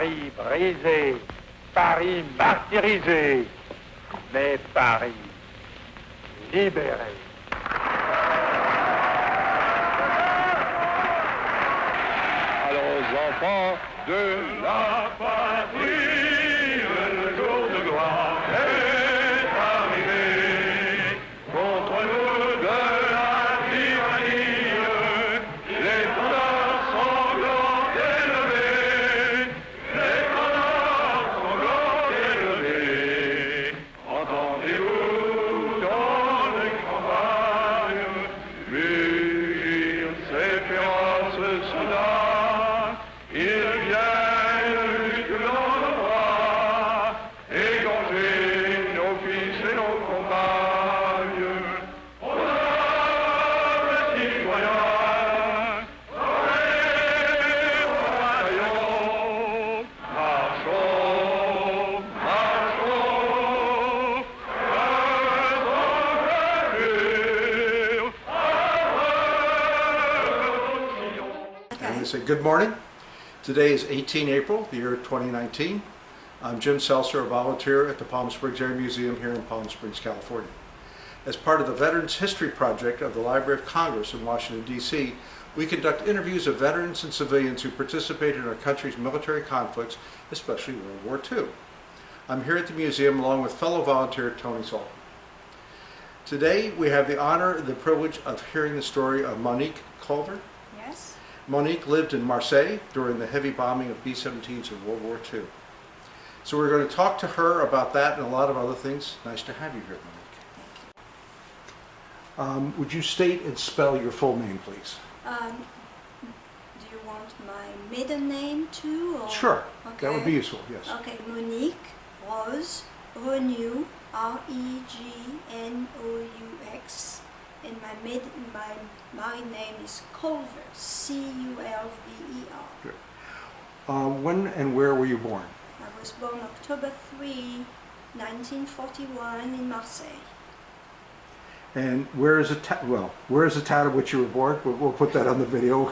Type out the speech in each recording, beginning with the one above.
Paris brisé, Paris martyrisé, mais Paris libéré. Alors aux enfants de la patrie, le jour de gloire est arrivé. Contre nous de la tyrannie, les couleurs sanglants élevés, les couleurs sanglants élevés. Entendez-vous dans les campagnes, mugir ces féroces soldats, ils viennent du blanc de bras, égorger nos fils et nos compagnes. Honorables citoyens, marchons, marchons, And we say good morning. Today is 18 April, the year 2019. I'm Jim Seltzer, a volunteer at the Palm Springs Area Museum here in Palm Springs, California. As part of the Veterans History Project of the Library of Congress in Washington, D.C., we conduct interviews of veterans and civilians who participated in our country's military conflicts, especially World War II. I'm here at the museum along with fellow volunteer Tony Salton. Today we have the honor and the privilege of hearing the story of Monique Culver. Yes. Monique lived in Marseille during the heavy bombing of B-17s in World War II. So we're going to talk to her about that and a lot of other things. Nice to have you here, Monique. Would you state and spell your full name, please? Do you want my maiden name too? Or? Sure, Okay. that would be useful, yes. Okay, Monique Rose Renew, Regnaux, and my married name is Culver, Culver. Good. When and where were you born? I was born October 3, 1941 in Marseille. And where is the town in which you were born? We'll put that on the video.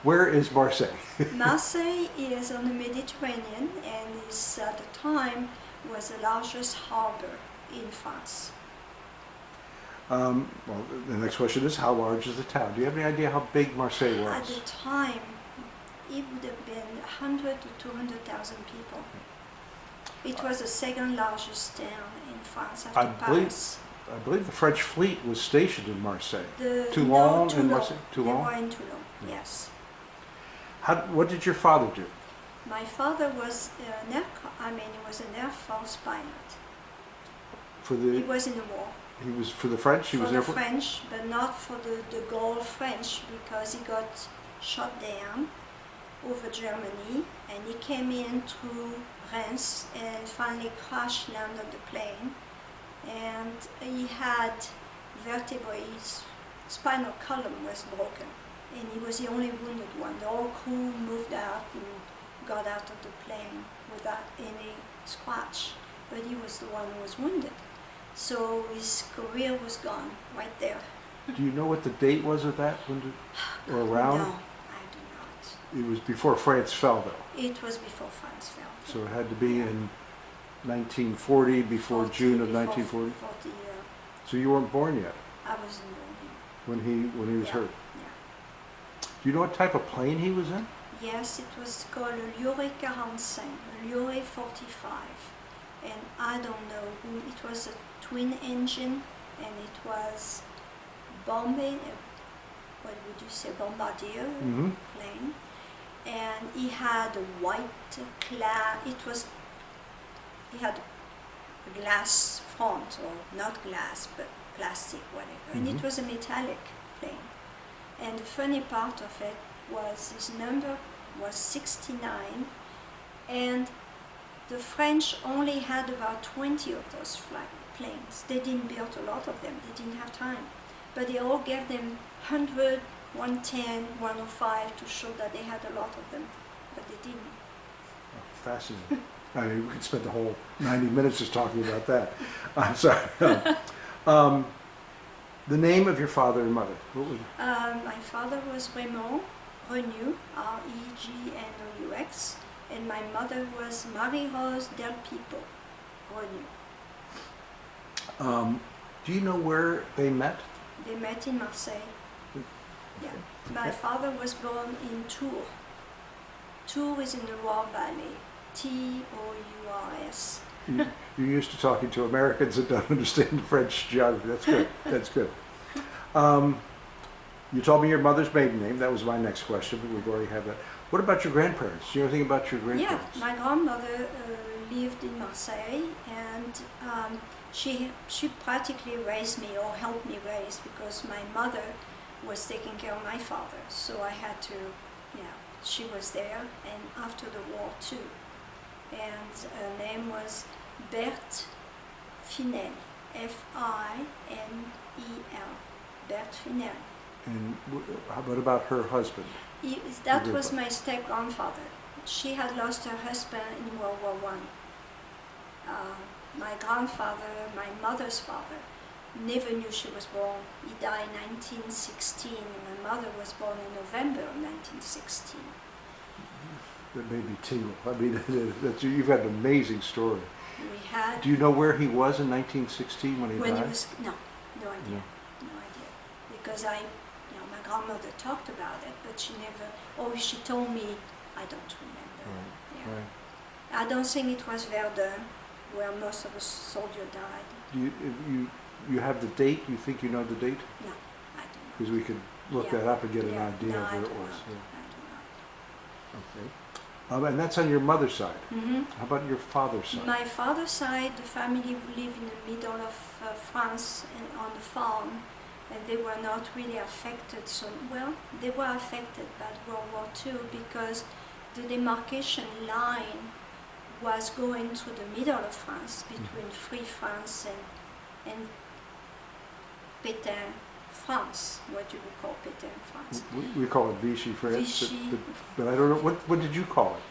Where is Marseille? Marseille is on the Mediterranean and is at the time was the largest harbor in France. Well, the next question is, how large is the town? Do you have any idea how big Marseille was? At the time, it would have been 100 to 200,000 people. It was the second largest town in France after Paris. I believe the French fleet was stationed in Marseille. Toulon. And Marseille? Toulon? They were in Toulon, yes. What did your father do? My father was he was an Air Force pilot. He was in the war. He was for the French? For the French, but not for the de Gaulle French, because he got shot down over Germany, and he came in through Reims and finally crash landed the plane. And he had vertebrae, his spinal column was broken, and he was the only wounded one. The whole crew moved out and got out of the plane without any scratch, but he was the one who was wounded. So his career was gone right there. Do you know what the date was of that? Or around? No, I do not. It was before France fell, though. It was before France fell. So it had to be in 1940, before June of 1940? 40, yeah. So you weren't born yet I wasn't born yet. when he was hurt? Yeah. Do you know what type of plane he was in? Yes, it was called a Lioré 45, a Lioré 45. And I don't know who, it was a twin engine, and it was bombing, what would you say, bombardier plane. And he had a white he had a glass front, or not glass, but plastic, whatever. And it was a metallic plane. And the funny part of it was his number was 69, and the French only had about 20 of those planes. They didn't build a lot of them, they didn't have time. But they all gave them 100, 110, 105 to show that they had a lot of them, but they didn't. Oh, fascinating. I mean, we could spend the whole 90 minutes just talking about that. I'm sorry. The name of your father and mother, what was it? My father was Renew, Regnaux, and my mother was Marie-Rose Del Pipo, Grenu. Do you know where they met? They met in Marseille. Yeah. My father was born in Tours. Tours is in the Loire Valley. Tours. You're used to talking to Americans that don't understand French geography. That's good. That's good. You told me your mother's maiden name. That was my next question, but we've already had that. What about your grandparents? Do you know anything about your grandparents? Yeah, my grandmother lived in Marseille, and she practically raised me or helped me raise, because my mother was taking care of my father. So I had to, she was there, and after the war too. And her name was Berthe Finel, F-I-N-E-L, Berthe Finel. And what about her husband? That was my step-grandfather. She had lost her husband in World War I. My grandfather, my mother's father, never knew she was born. He died in 1916, and my mother was born in November of 1916. That made me tingle. I mean, you've got an amazing story. We had. Do you know where he was in 1916 when he died? He was, no idea, no idea. Because my grandmother talked about it, but she never, she told me, I don't remember. Right. Yeah. Right. I don't think it was Verdun, where most of the soldiers died. You have the date? You think you know the date? No, I don't know. Because we could look that up and get an idea No, of where it was. I do Yeah. not. Okay. And that's on your mother's side. Mm-hmm. How about your father's side? My father's side, the family lived in the middle of France and on the farm, and they were not really affected. So, they were affected by World War II because the demarcation line was going through the middle of France, between Free France and Pétain France, what you would call Pétain France. We call it Vichy France, Vichy. but I don't know, what did you call it?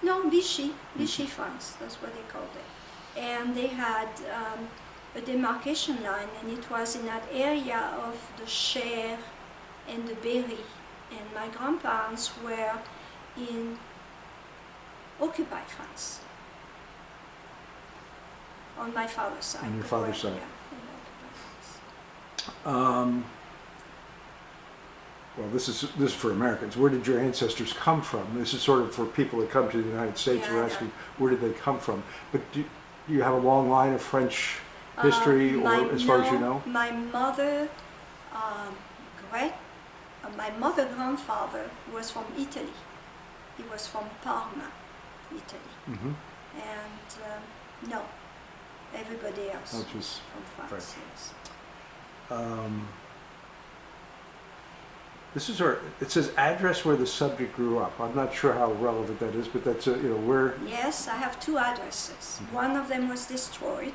No, Vichy France, that's what they called it. And they had a demarcation line, and it was in that area of the Cher and the Berry. And my grandparents were in occupied France. On my father's side. On your father's side. Yeah, in occupied France. Well, this is for Americans. Where did your ancestors come from? This is sort of for people that come to the United States. We're asking, where did they come from? But do you have a long line of French history, or as far as you know? My mother, my mother-grandfather was from Italy. He was from Parma, Italy. Mm-hmm. And no, everybody else was from France. Yes. This is it says address where the subject grew up. I'm not sure how relevant that is, but that's where. Yes, I have two addresses. Mm-hmm. One of them was destroyed,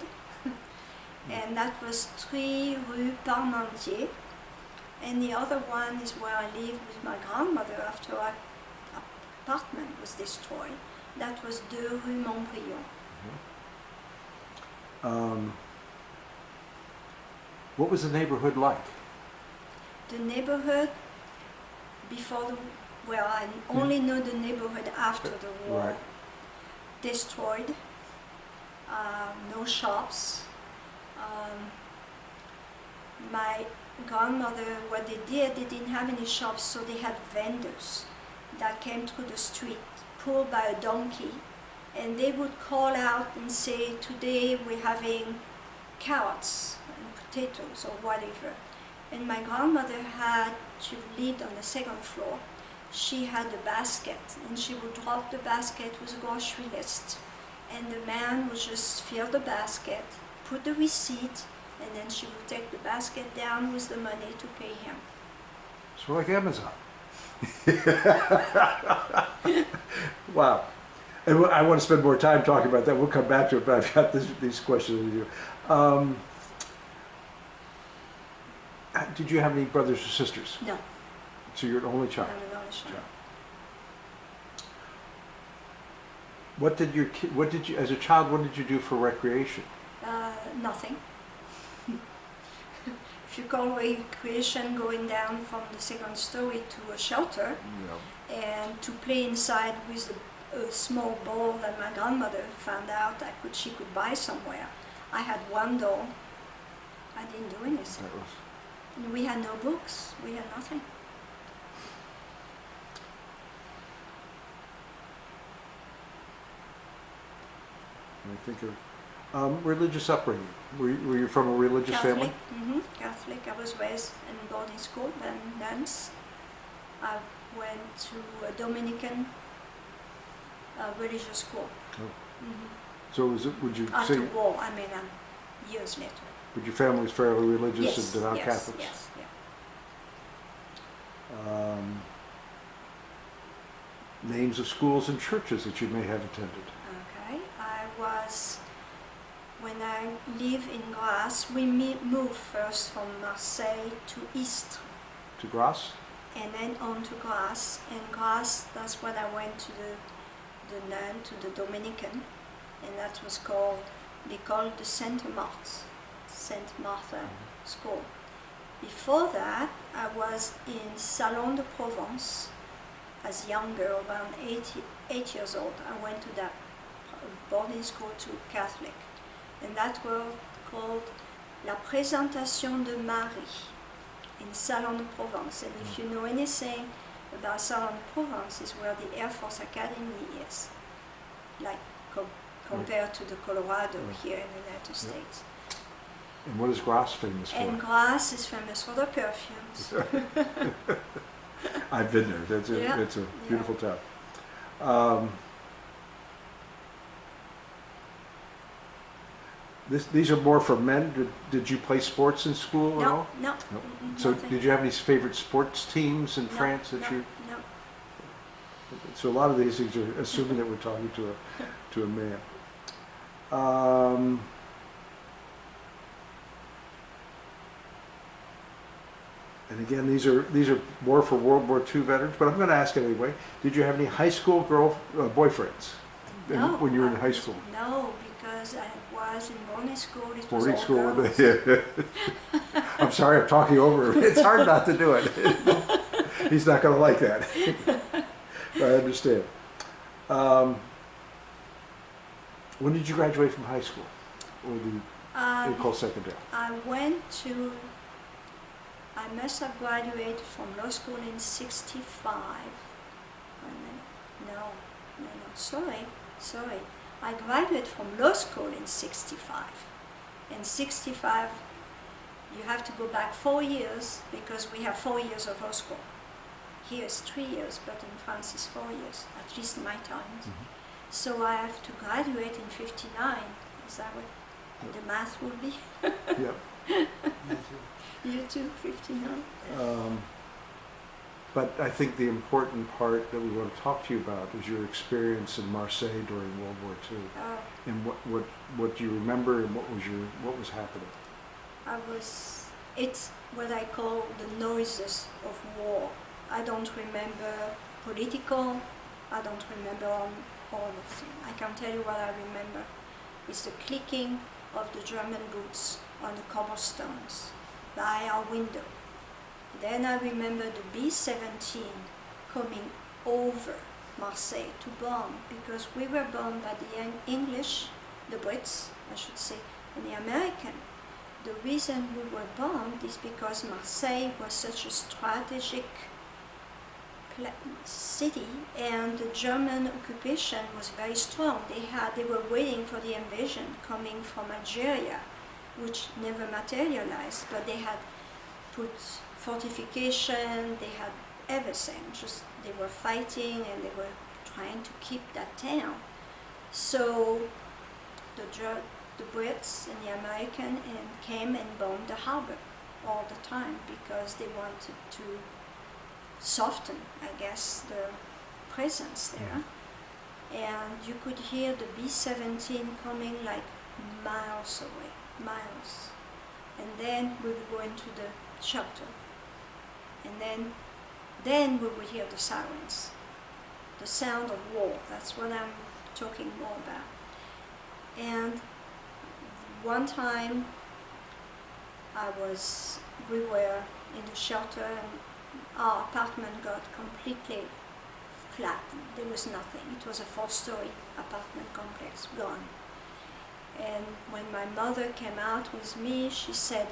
and that was 3 Rue Parmentier. And the other one is where I lived with my grandmother after our apartment was destroyed. That was 2 Rue Montbriand. Mm-hmm. What was the neighborhood like? The neighborhood before I only know the neighborhood after the war. Right. Destroyed, no shops. My grandmother, what they did, they didn't have any shops, so they had vendors that came through the street, pulled by a donkey, and they would call out and say, today we're having carrots and potatoes or whatever. And my grandmother she lived on the second floor. She had a basket, and she would drop the basket with a grocery list. And the man would just fill the basket, put the receipt, and then she would take the basket down with the money to pay him. So like Amazon. Wow. And I want to spend more time talking about that. We'll come back to it, but I've got these questions with you. Did you have any brothers or sisters? No. So you're an only child? I'm an only child. What did you, as a child, what did you do for recreation? Nothing. If you call recreation going down from the second story to a shelter, and to play inside with a small ball that my grandmother found out she could buy somewhere. I had one doll. I didn't do anything. We had no books. We had nothing. I think of religious upbringing. Were you from a religious family? Catholic. I was raised in boarding school, then nuns. I went to a Dominican religious school. Oh. So would you After say? war, years later. But your family was fairly religious Yes, and devout yes, Catholics? yes, yeah. Names of schools and churches that you may have attended. Okay, when I live in Grasse, we moved first from Marseille to Istres. To Grasse? And then on to Grasse. And Grasse, that's when I went to the nun, to the Dominican. And that was called l'école de Sainte Martha School. Before that, I was in Salon de Provence as a young girl, around 8 years old. I went to that boarding school to Catholic. And that was called La Présentation de Marie in Salon de Provence. And if you know anything about Salon de Provence, is where the Air Force Academy is, like compared to the Colorado here in the United States. And what is Grasse famous for? And Grasse is famous for the perfumes. I've been there. It's a beautiful town. These are more for men. Did you play sports in school at all? No. So Nothing. did you have any favorite sports teams in France that you? No. So a lot of these things are assuming that we're talking to a man. And again, these are more for World War II veterans, but I'm going to ask anyway. Did you have any high school boyfriends No, when you were in high school? No, because I was in boarding school. It was Boarding all school. girls. I'm sorry, I'm talking over him. It's hard not to do it. He's not going to like that. I understand. When did you graduate from high school, or the call secondary? I must have graduated from law school in 65. No, sorry. I graduated from law school in 65. In 65, you have to go back 4 years because we have 4 years of law school. Here is 3 years, but in France it's 4 years, at least in my time. Mm-hmm. So I have to graduate in 59. Is that what the math will be? Yeah. You too, 59. But I think the important part that we want to talk to you about is your experience in Marseille during World War II, and what do you remember, and what was happening? It's what I call the noises of war. I don't remember political. I don't remember all of them. I can tell you what I remember. It's the clicking of the German boots on the cobblestones by our window. Then I remember the B-17 coming over Marseille to bomb, because we were bombed by the English, the Brits, I should say, and the American. The reason we were bombed is because Marseille was such a strategic city, and the German occupation was very strong. They were waiting for the invasion coming from Algeria, which never materialized, but they had put fortification, they had everything. Just they were fighting and they were trying to keep that town. So the Brits and the American came and bombed the harbor all the time because they wanted to soften, I guess, the presence there. And you could hear the B-17 coming like miles away, miles. And then we would go into the shelter. And then we would hear the sirens, the sound of war. That's what I'm talking more about. And one time we were in the shelter, and our apartment got completely flat. There was nothing. It was a 4-story apartment complex, gone. And when my mother came out with me, she said,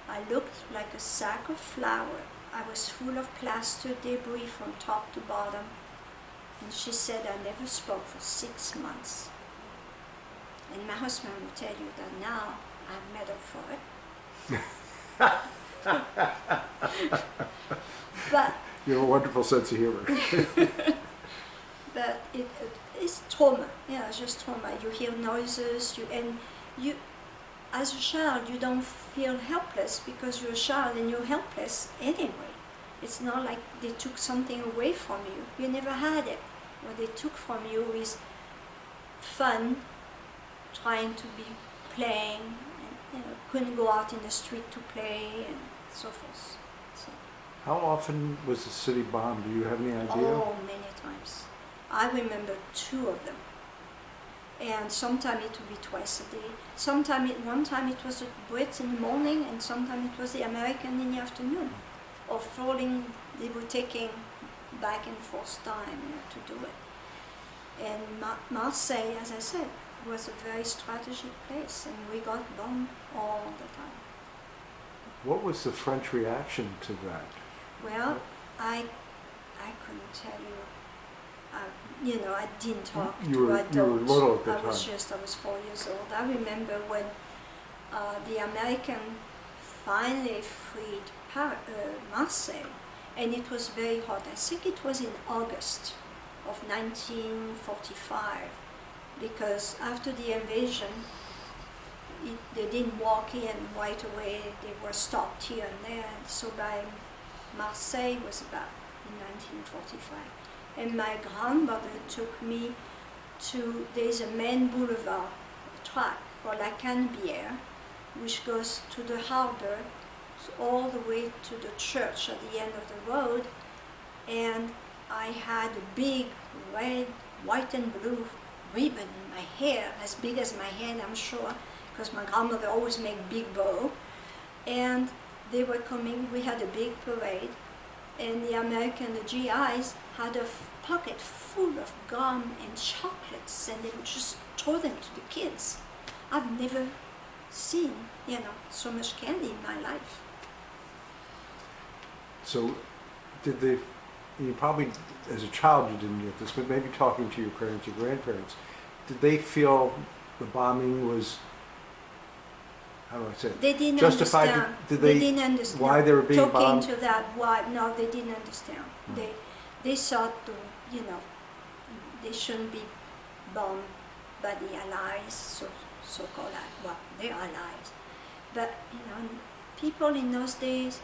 I looked like a sack of flour. I was full of plaster debris from top to bottom. And she said, I never spoke for 6 months. And my husband will tell you that now I've made up for it. But You have a wonderful sense of humor. but it's trauma. Yeah, it's just trauma. You hear noises, and you, as a child, you don't feel helpless because you're a child and you're helpless anyway. It's not like they took something away from you. You never had it. What they took from you is fun, trying to be playing, and couldn't go out in the street to play, and so forth. So, How often was the city bombed? Do you have any idea? oh, many times. I remember 2 of them. And sometimes it would be twice a day. One time it was the Brits in the morning, and sometimes it was the American in the afternoon. Or falling, they were taking back and forth time to do it. And Marseille, as I said, was a very strategic place, and we got bombed all the time. What was the French reaction to that? Well, I couldn't tell you. I didn't talk You to were adults. little at the I was time. 4 years old. I remember when the American finally freed Marseille, and it was very hot. I think it was in August of 1945, because after the invasion, they didn't walk in right away. They were stopped here and there. So by Marseille was about in 1945. And my grandmother took me to, there's a main boulevard track called La Canebière, which goes to the harbor, all the way to the church at the end of the road. And I had a big red, white and blue ribbon in my hair, as big as my head, I'm sure, because my grandmother always made big bow. And they were coming, we had a big parade, and the American, the GIs, had a pocket full of gum and chocolates, and they would just throw them to the kids. I've never seen, so much candy in my life. So, did they, you probably, as a child you didn't get this, but maybe talking to your parents or grandparents, did they feel the bombing was, how do I say it? They didn't Justified? understand. Did they they didn't understand. why they were being Talking bombed? to that, why? No, they didn't understand. They thought, they shouldn't be bombed by the Allies, so-called, well, they're Allies. But, people in those days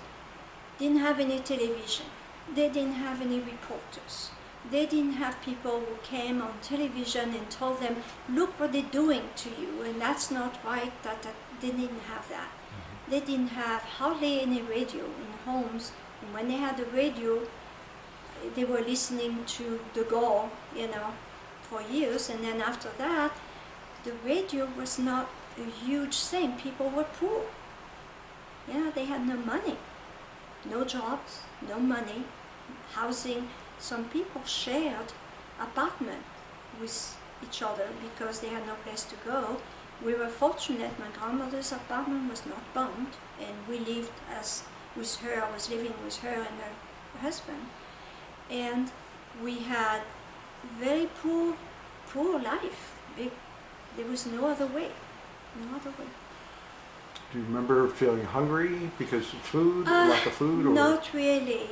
didn't have any television. They didn't have any reporters. They didn't have people who came on television and told them, look what they're doing to you, and that's not right. They didn't have that. Mm-hmm. They didn't have hardly any radio in homes. And when they had a radio, they were listening to De Gaulle, for years. And then after that, the radio was not a huge thing. People were poor. They had no money, no jobs, no money, housing. Some people shared apartment with each other because they had no place to go. We were fortunate. My grandmother's apartment was not bombed, and we lived with her. I was living with her and her husband, and we had very poor life. There was no other way. Do you remember feeling hungry because of food, lack of food? Or? Not really,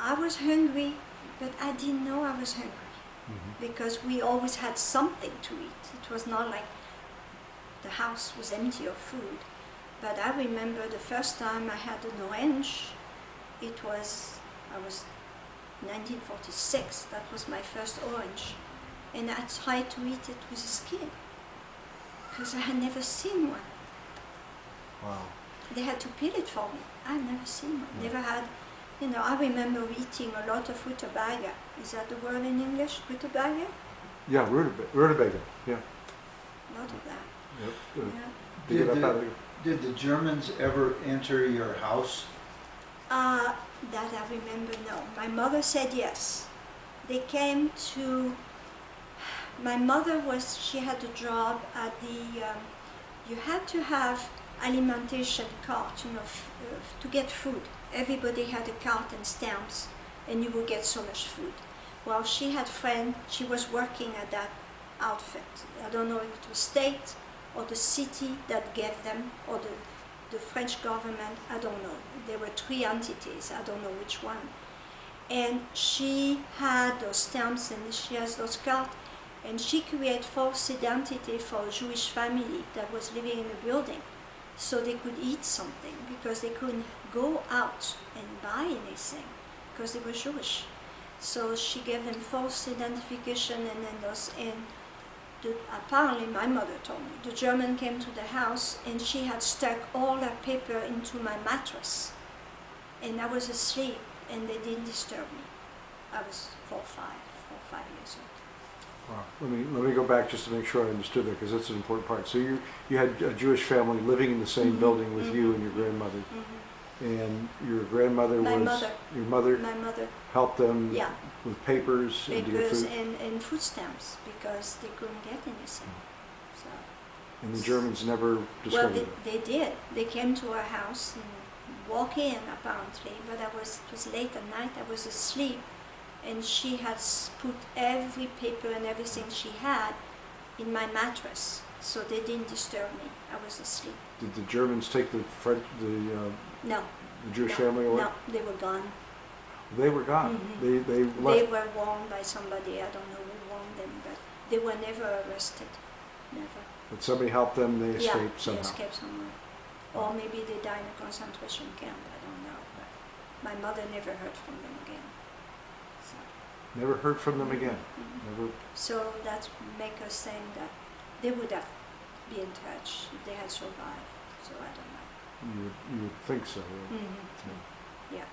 I was hungry, but I didn't know I was hungry. Mm-hmm. Because we always had something to eat. It was not like the house was empty of food. But I remember the first time I had an orange, I was 1946, that was my first orange. And I tried to eat it with a skin, because I had never seen one. Wow. They had to peel it for me. I'd never seen one, never had. I remember eating a lot of rutabaga. Is that the word in English, rutabaga? Yeah, rutabaga, yeah. A lot of that. Yep. Yeah. Did the Germans ever enter your house? That I remember, no. My mother said yes. They came to, my mother she had a job at the, you had to have alimentation cart, to get food. Everybody had a cart and stamps, and you would get so much food. Well, she had friend, she was working at that outfit. I don't know if it was state or the city that gave them, or the French government, I don't know. There were 3 entities, I don't know which one. And she had those stamps and she has those cards, and she created false identity for a Jewish family that was living in the building, so they could eat something, because they couldn't go out and buy anything because they were Jewish. So she gave them false identification, and then those, and apparently my mother told me, the German came to the house and she had stuck all her paper into my mattress, and I was asleep and they didn't disturb me. I was 4 or 5 years old. Wow. Let me go back just to make sure I understood that, because that's an important part. So you had a Jewish family living in the same building with you and your grandmother, and your grandmother My was mother. your mother. My mother. Helped them Yeah. with papers and to get Papers food. and food stamps, because they couldn't get anything. So. And the Germans never Well, discovered it. they did. They came to our house and walked in apparently, but it was late at night. I was asleep, and she had put every paper and everything she had in my mattress, so they didn't disturb me. I was asleep. Did the Germans take the No. the Jewish No, family away? No, they were gone. They were gone. Mhm. They They left. were warned by somebody. I don't know who warned them, but they were never arrested. Never. But somebody helped them. They escaped They somehow. escaped somewhere. Or maybe they died in a concentration camp. I don't know. But my mother never heard from them again. So. Never heard from them again. Mhm. Never. So that make us think that they would have been in touch if they had survived. So I don't know. You would think so. Right? Yeah.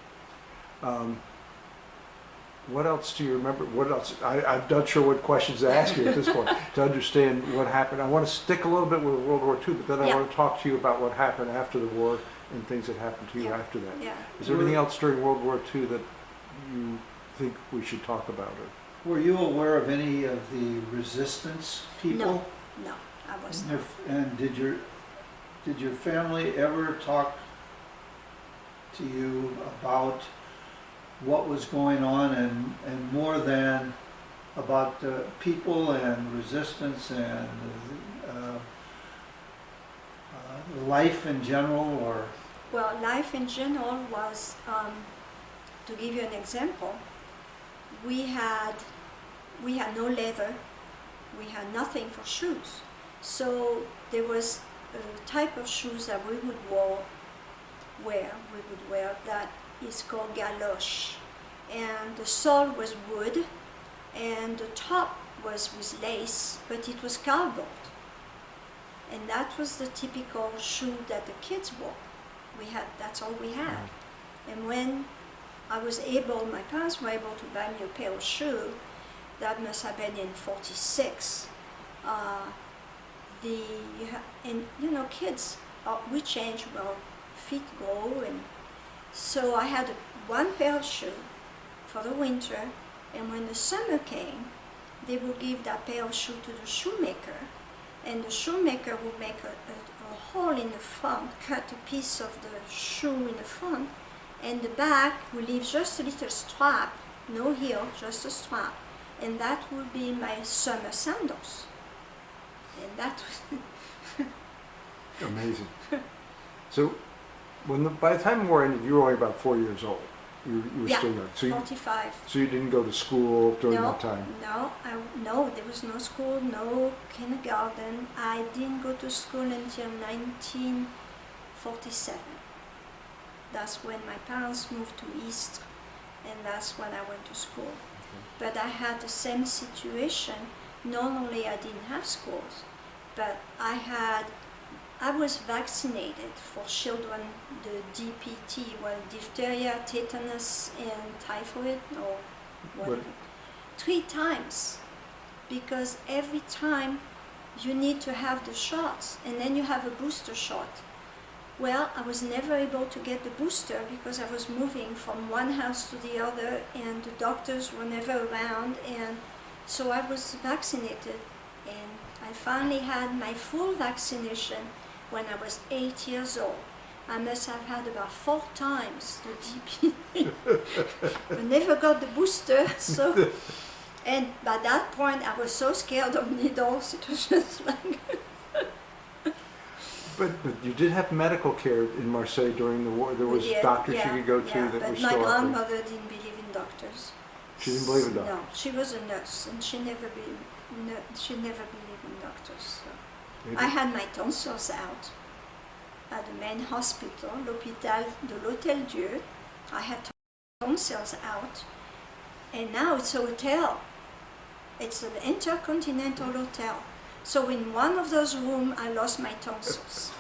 What else do you remember? What else? I'm not sure what questions to ask you at this point to understand what happened. I want to stick a little bit with World War II, but then I Yeah. want to talk to you about what happened after the war and things that happened to you Yeah. after that. Yeah. Is there anything else during World War II that you think we should talk about? Were you aware of any of the resistance people? No, I was not. And did your family ever talk to you about what was going on, and more than about the people and resistance and life in general, or? Well, life in general was, to give you an example, we had no leather, we had nothing for shoes. So there was a type of shoes that we would wear that is called galoche. And the sole was wood, and the top was with lace, but it was cardboard. And that was the typical shoe that the kids wore. That's all we had. And when my parents were able to buy me a pair of shoes, that must have been in 46. Kids, we change, well, feet grow, and so I had one pair of shoes for the winter, and when the summer came, they would give that pair of shoes to the shoemaker, and the shoemaker would make a hole in the front, cut a piece of the shoe in the front, and the back would leave just a little strap, no heel, just a strap, and that would be my summer sandals. And that was Amazing. So, by the time the war ended, you were only about 4 years old. You were Yeah, still young. So 45. So you didn't go to school during No, that time. no, there was no school, no kindergarten. I didn't go to school until 1947. That's when my parents moved to East, and that's when I went to school. But I had the same situation. Not only I didn't have schools, but I was vaccinated for children, the DPT, well, diphtheria, tetanus, and typhoid, or whatever, 3 times. Because every time you need to have the shots, and then you have a booster shot. Well, I was never able to get the booster because I was moving from one house to the other and the doctors were never around, and so I was vaccinated, and I finally had my full vaccination when I was 8 years old. I must have had about 4 times the DP. I never got the booster, so, and by that point I was so scared of needles, it was just like... But you did have medical care in Marseille during the war. There was Yeah, doctors yeah, you could go to yeah, that but were my still grandmother didn't believe in doctors. She didn't believe in doctors? No, she was a nurse and she never believed in doctors. So. Maybe. I had my tonsils out at the main hospital, l'hôpital de l'Hôtel-Dieu. I had tonsils out, and now it's a hotel. It's an intercontinental hotel. So in one of those rooms, I lost my tonsils.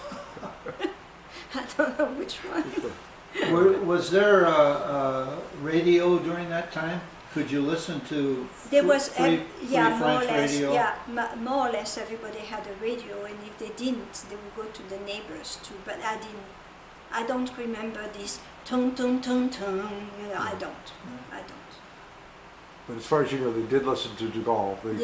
I don't know which one. Was there a radio during that time? Could you listen to There was, free yeah, more or French less, radio? yeah, more or less everybody had a radio, and if they didn't, they would go to the neighbors too. But I didn't. I don't remember this tung tung tung tung. You know, I don't. I don't. But as far as you know, they did listen to De Gaulle. They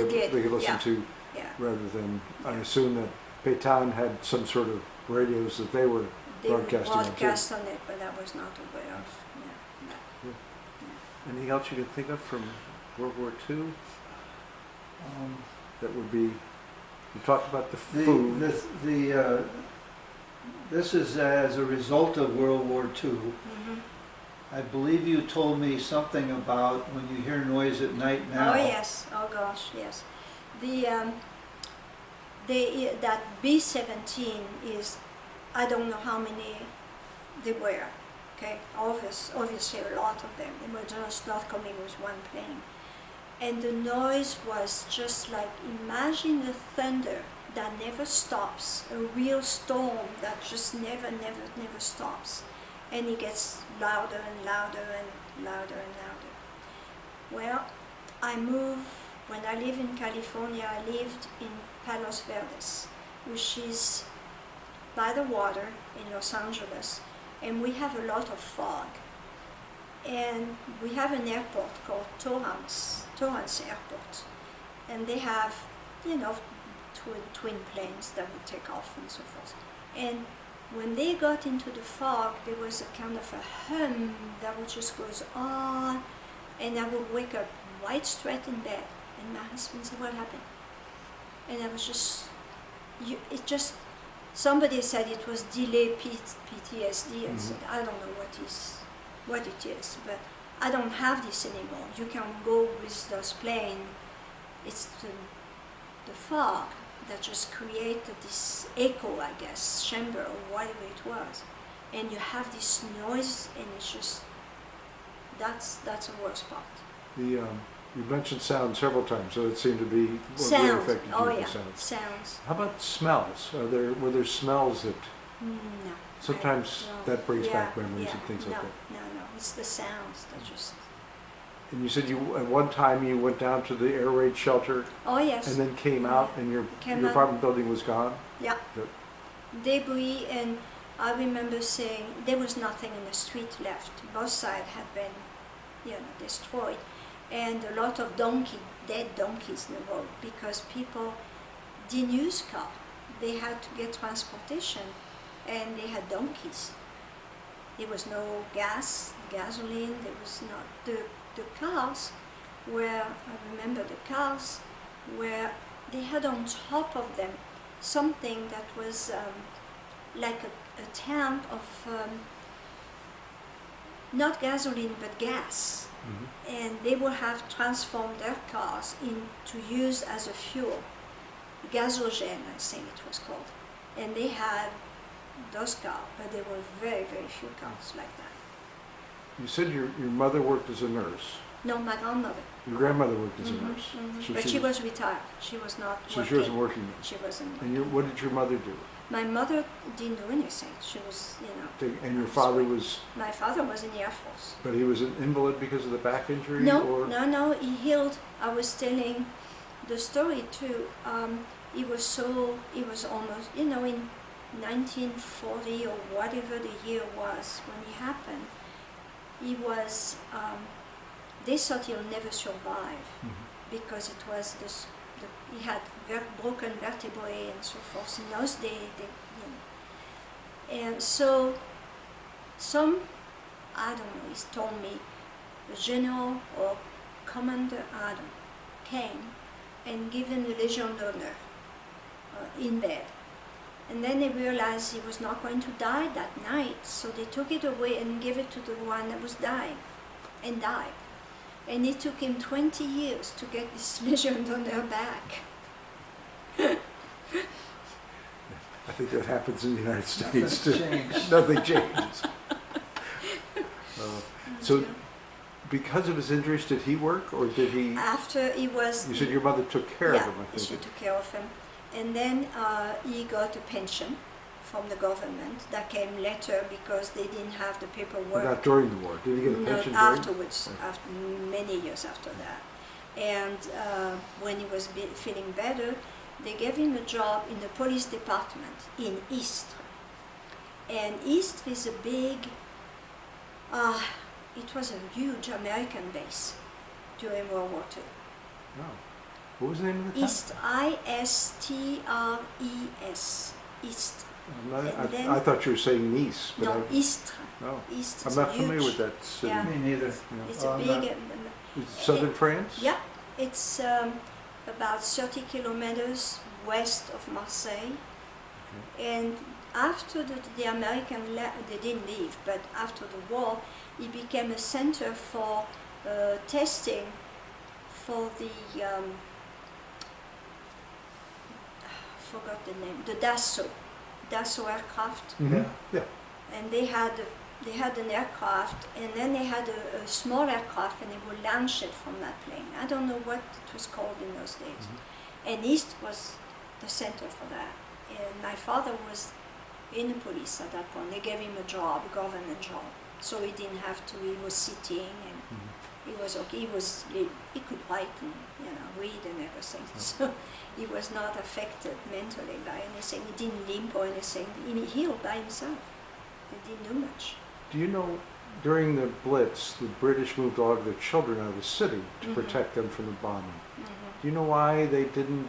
could listen yeah. to, Yeah. rather than, I assume that Pétain had some sort of radios that they were They would broadcasting on too. broadcast on it, but I was not aware of. Yeah, no. Anything else you can think of from World War II Um, that would be, you talked about the The, food. this is as a result of World War II. Mhm. I believe you told me something about when you hear noise at night now. Oh yes. Oh gosh, yes. That B-17 is, I don't know how many they were. Okay, obviously a lot of them. They were just not coming with one plane, and the noise was just like, imagine the thunder that never stops, a real storm that just never stops, and it gets louder and louder and louder and louder. Well, I moved, when I lived in California, I lived in Palos Verdes, which is by the water in Los Angeles, and we have a lot of fog. And we have an airport called Torrance Airport, and they have, you know, twin planes that would take off and so forth. And when they got into the fog, there was a kind of a hum that would just goes on, and I would wake up right straight in bed, and my husband said, "What happened?" And I was just, somebody said it was delayed PTSD, and said, I don't know what it is, but I don't have this anymore. You can go with those planes. It's the fog that just created this echo, I guess, chamber or whatever it was, and you have this noise, and it's just, that's the worst part. You mentioned sound several times, so it seemed to be what really Sounds. affected you. Oh the yeah, sounds. sounds. How about smells? Were there smells that No. sometimes No. that brings Yeah, back memories yeah. and things like that? No. It's the sounds that just. And you said at one time you went down to the air raid shelter Oh yes. and then came out and your Came out. apartment building was gone? Yeah. Yep. Debris, and I remember saying there was nothing in the street left. Both sides had been, destroyed, and a lot of dead donkeys in the road because people didn't use car. They had to get transportation, and they had donkeys. There was no gasoline. There was not the cars. Where I remember the cars where they had on top of them something that was like a tank of not gasoline but gas, and they would have transformed their cars to use as a fuel, gasogène I think it was called, and they had those cars, but there were very, very few cars like that. You said your mother worked as a nurse. No, my grandmother. Your grandmother worked as a nurse. So But she was retired. She was not So working. she wasn't working. She wasn't. And what did your mother do? My mother didn't do anything. She was, And your father was, My father was in the Air Force. but he was an invalid because of the back injury? No, or? no, he healed. I was telling the story too. He was almost, 1940 or whatever the year was when it happened, he was, they thought he'll never survive because it was he had broken vertebrae and so forth. In those days, and so I don't know, he told me the general or Commander Adam came and gave him the Legion d'Honneur in bed. And then they realized he was not going to die that night, so they took it away and gave it to the one that was dying, and died. And it took him 20 years to get this Legion d'Honneur back. I think that happens in the United States too. changed. Nothing changes. So, because of his injuries, did he work, or did he? After he was... You said your mother took care of him, I Yeah, she think. took care of him. And then he got a pension from the government that came later because they didn't have the paperwork. Not during the war. Did he get a No, pension during? afterwards, after many years after that. And when he was feeling better, they gave him a job in the police department in Istres. And Istres is a big, it was a huge American base during World War II. No. What was the name of the town? Istres, I-S-T-R-E-S, Istres. I thought you were saying Nice, but No, Istres. no. Istres I'm is not familiar huge. with that city. Yeah. Me neither. It's Oh, a I'm big, not- Is it southern France? yeah, it's about 30 kilometers west of Marseille. And after the American, they didn't leave, but after the war, it became a center for testing for the, forgot the name, the Dassault aircraft. Mhm. Yeah. And they had an aircraft, and then they had a small aircraft, and they would launch it from that plane. I don't know what it was called in those days. And East was the center for that. And my father was in the police at that point. They gave him a job, a government job, so he didn't have to. He was sitting, and he was okay. He could write and read and everything. So he was not affected mentally by anything. He didn't limp or anything. He healed by himself. He didn't do much. Do you know, during the Blitz, the British moved a lot of their children out of the city to protect them from the bombing. Do you know why they didn't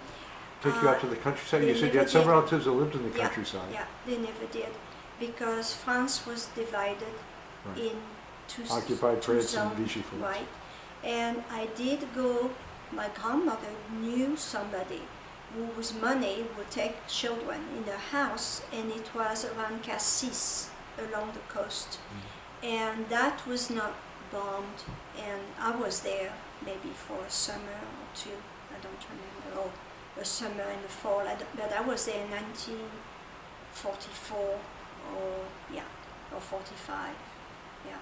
take you out to the countryside? They You said you never had some did. relatives that lived in the countryside. Yeah, they never did, because France was divided Right. in two Occupied two France and zones, Vichy France. right? And I did go. My grandmother knew somebody who was money would take children in their house, and it was around Cassis along the coast, and that was not bombed. And I was there maybe for a summer or two. I don't remember. Or a summer in the fall, but I was there in 1944 or 45. Yeah,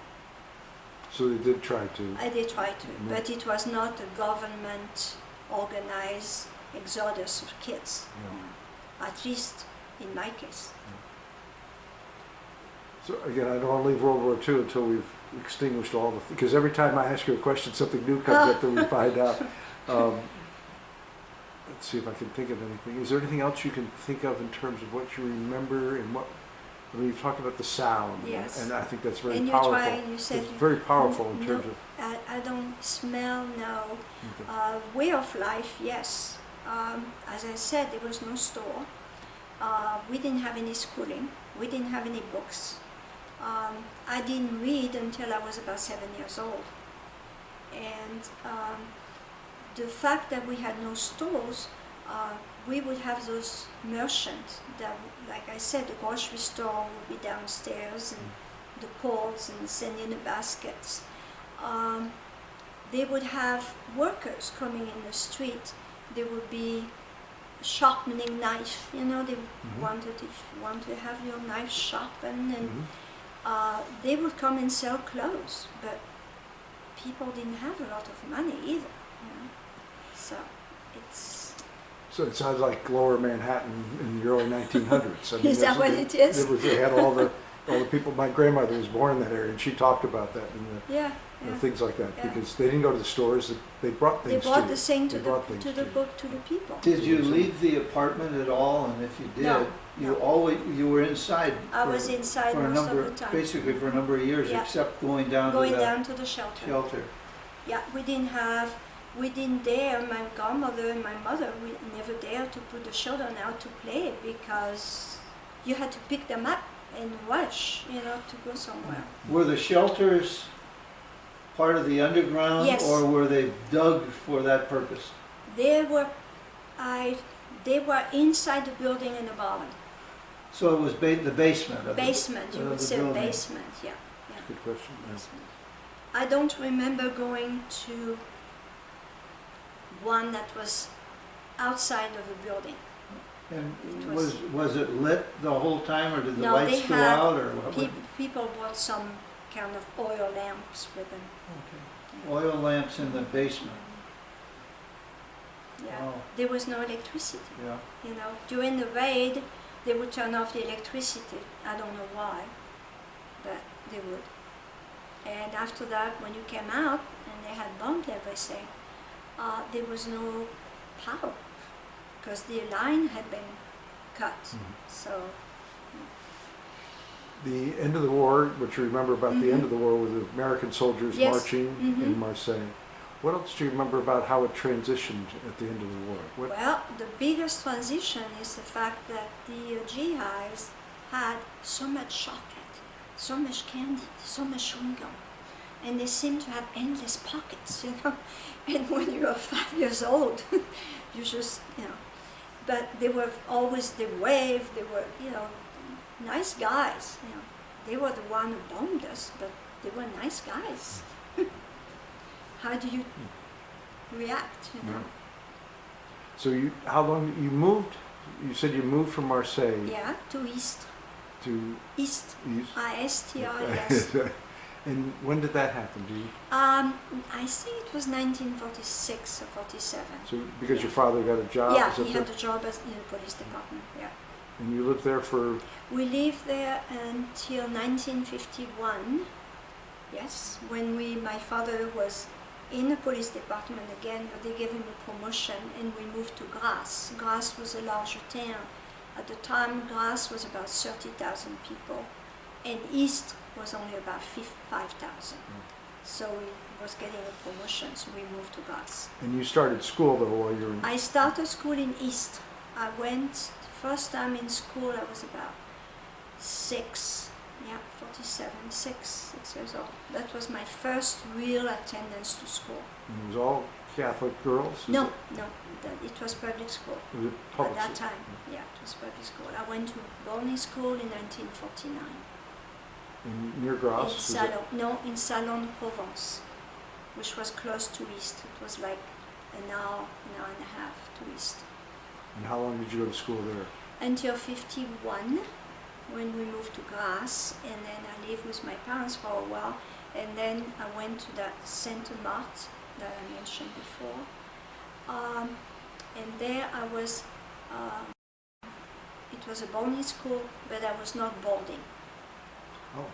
So they did try to. I did try to, but it was not a government organized exodus of kids. At least in my case. So again, I don't want to leave World War II until we've extinguished all the. Because every time I ask you a question, something new comes up that we find out. Let's see if I can think of anything. Is there anything else you can think of in terms of what you remember and what? I mean, you've talked about the sound, Yes. and I think that's very And you powerful. try, you said it's very powerful in no, terms of. I don't smell, no. Okay. Way of life, yes. As I said, there was no store. We didn't have any schooling. We didn't have any books. I didn't read until I was about 7 years old. And the fact that we had no stores, we would have those merchants that, like I said, the grocery store would be downstairs, and the ports and send in the baskets. They would have workers coming in the street. There would be sharpening knife, they wanted, if you want to have your knife sharpened, and they would come and sell clothes, but people didn't have a lot of money either, so it's... So it sounds like Lower Manhattan in the early 1900s. I mean, Is that what it is? They had all the All the people, my grandmother was born in that area, and she talked about that and Yeah, the yeah. things like that, Yeah. because they didn't go to the stores, they brought They things to brought you. the thing They to brought the things to the you. book to the people. Did you leave the apartment at all? And if you did, No, you no. always, you were inside I for- was inside for a most number, of the time. basically for a number of years, Yeah. except going down Going to the down to the shelter. shelter. Yeah, we didn't dare, my grandmother and my mother, we never dared to put the children out to play because you had to pick them up and rush, to go somewhere. Were the shelters part of the underground? Yes. Or were they dug for that purpose? They were inside the building in the bottom. So it was the basement of Basement, the, you of would the say building. basement, yeah. Good question. Yeah. Basement. I don't remember going to one that was outside of the building. And It was it lit the whole time, or did the No, lights they go had out, or what? People brought some kind of oil lamps with them. Okay. Oil lamps in the basement. Yeah. Wow. There was no electricity. Yeah. During the raid, they would turn off the electricity. I don't know why, but they would. And after that, when you came out and they had bombed everything, there was no power because the line had been cut. So The end of the war, what you remember about the end of the war, were the American soldiers Yes. marching Mhm. in Marseille. What else do you remember about how it transitioned at the end of the war? Well, the biggest transition is the fact that the GIs had so much chocolate, so much candy, so much chewing gum, and they seemed to have endless pockets, And when you are 5 years old, you just, But they were always, they waved, they were, nice guys, They were the one who bombed us, but they were nice guys. How do you react, Yeah. So how long you moved? You said you moved from Marseille Yeah, to East. to East. East. ISTRES. And when did that happen? I think it was 1946 or 47. So because your father got a job? Yeah, is that he had the- a job in the police department, yeah. And you lived there for? We lived there until 1951, yes, when my father was in the police department again, but they gave him a promotion and we moved to Grasse. Grasse was a larger town. At the time, Grasse was about 30,000 people and East was only about 5,000. So we was getting a promotion, so we moved to Grasse. And you started school though while you were in? I started school in East. I went, first time in school I was about 6 years old. That was my first real attendance to school. And it was all Catholic girls? Is No, it- no, it was public school. Was it public At that school? time, yeah, it was public school. I went to boarding school in 1949. Near Grasse? In was it- Salon, no, in Salon, Provence, which was close to East. It was like an hour and a half to East. And how long did you go to school there? Until 51, when we moved to Grasse, and then I lived with my parents for a while, and then I went to that Sainte Marthe that I mentioned before, and there I was. It was a boarding school, but I was not boarding Oh,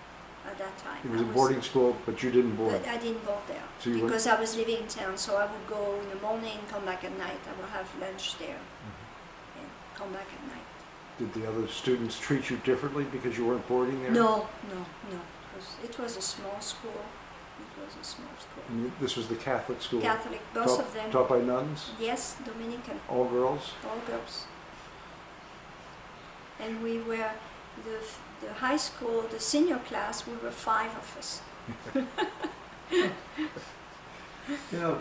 at that time. it was I a boarding school, but you didn't board. But I didn't board there So you because I was living in town. So I would go in the morning, come back at night. I would have lunch there and come back at night. Did the other students treat you differently because you weren't boarding there? No. It was a small school. And this was the Catholic school? Catholic, both of them. Taught by nuns? Yes, Dominican, All girls? all girls. And we were the high school, the senior class. We were 5 of us.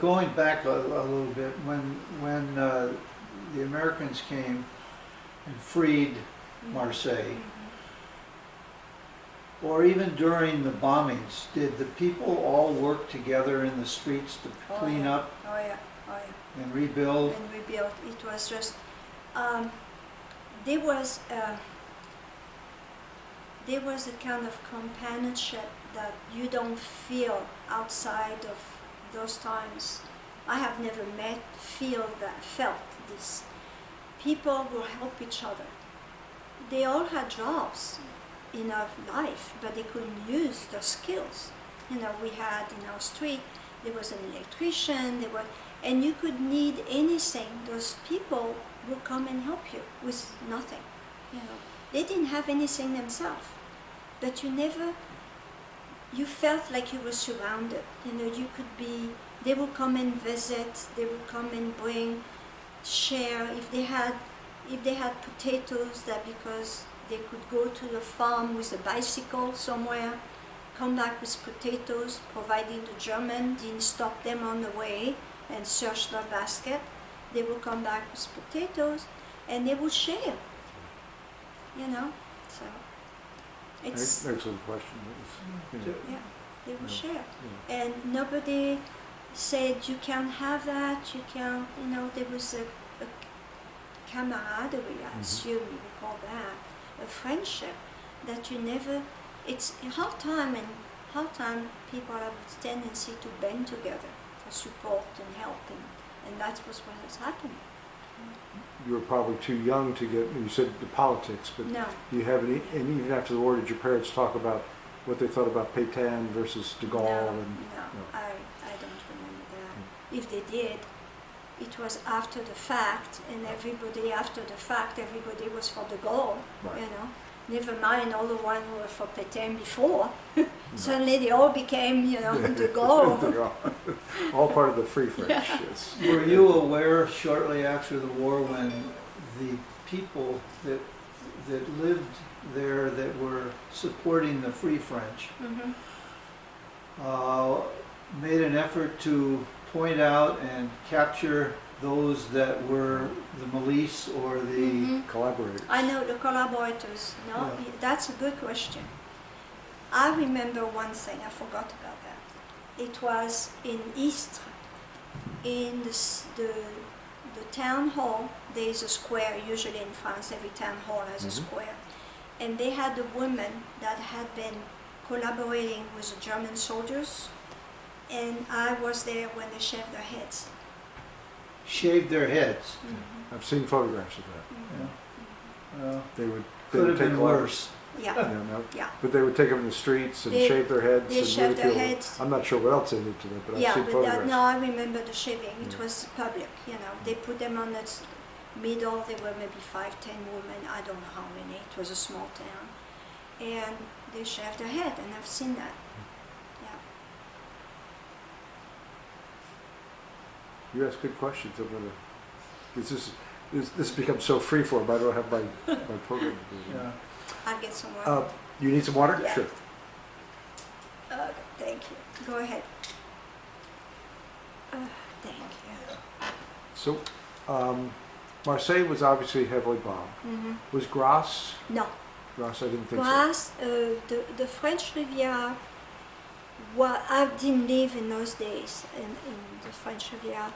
Going back a little bit, when the Americans came and freed Marseille, or even during the bombings, did the people all work together in the streets to clean up Oh yeah. and rebuild? And we built. It was just there was a kind of companionship that you don't feel outside of those times. I have never felt this. People will help each other. They all had jobs. enough life, but they couldn't use their skills. You know, we had in our street, there was an electrician, and you could need anything. Those people will come and help you with nothing. You know, they didn't have anything themselves, but you felt like you were surrounded. You know, they would come and visit, they would come and share if they had potatoes, that because they could go to the farm with a bicycle somewhere, come back with potatoes, providing the German didn't stop them on the way and search their basket. They would come back with potatoes and they would share, you know, so it's... Excellent question. Yeah, they would share. Yeah. And nobody said you can't have that, you can't, you know, there was a camaraderie, I assume you would call that, a friendship that you never, it's hard time, and hard time people have a tendency to band together for support and help, and that's what was happening. You were probably too young to get, you said the politics, but No. do you have any, and even after the war, did your parents talk about what they thought about Pétain versus de Gaulle? No, I don't remember that. If they did, it was after the fact, and everybody was for de Gaulle, Right. you know. Never mind all the ones who were for Pétain before. Suddenly they all became, you know, de Gaulle. All part of the Free French, Yeah. yes. Were you aware shortly after the war when the people that lived there that were supporting the Free French Mhm. made an effort to point out and capture those that were the milice or the... Mhm. Collaborators. I know the collaborators. No, Yeah. that's a good question. I remember one thing. I forgot about that. It was in Istres, in the town hall. There is a square. Usually in France, every town hall has a square, and they had a woman that had been collaborating with the German soldiers, and I was there when they shaved their heads. Shaved their heads. I've seen photographs of that. Well, They would could have take been collaborators. worse. Yeah. Yeah. But they would take them in the streets and They- shave their heads they and shave their ridicule them. heads. I'm not sure what else they did to them, but I've Yeah, seen but photographs. no, I remember the shaving. It Yeah. was public, you know. They put them on the middle. There were maybe 5-10 women. I don't know how many. It was a small town, and they shaved their head, and I've seen that. Yeah. You ask good questions. I'm gonna. This becomes so freeform. I don't have my program. Yeah. I'll get some water. You need some water? Yeah. Sure. Thank you. Go ahead. Thank you. So, Marseille was obviously heavily bombed. Was Grasse? No. Grasse, I didn't think Grasse, the French Riviera, I didn't live in those days in the French Riviera,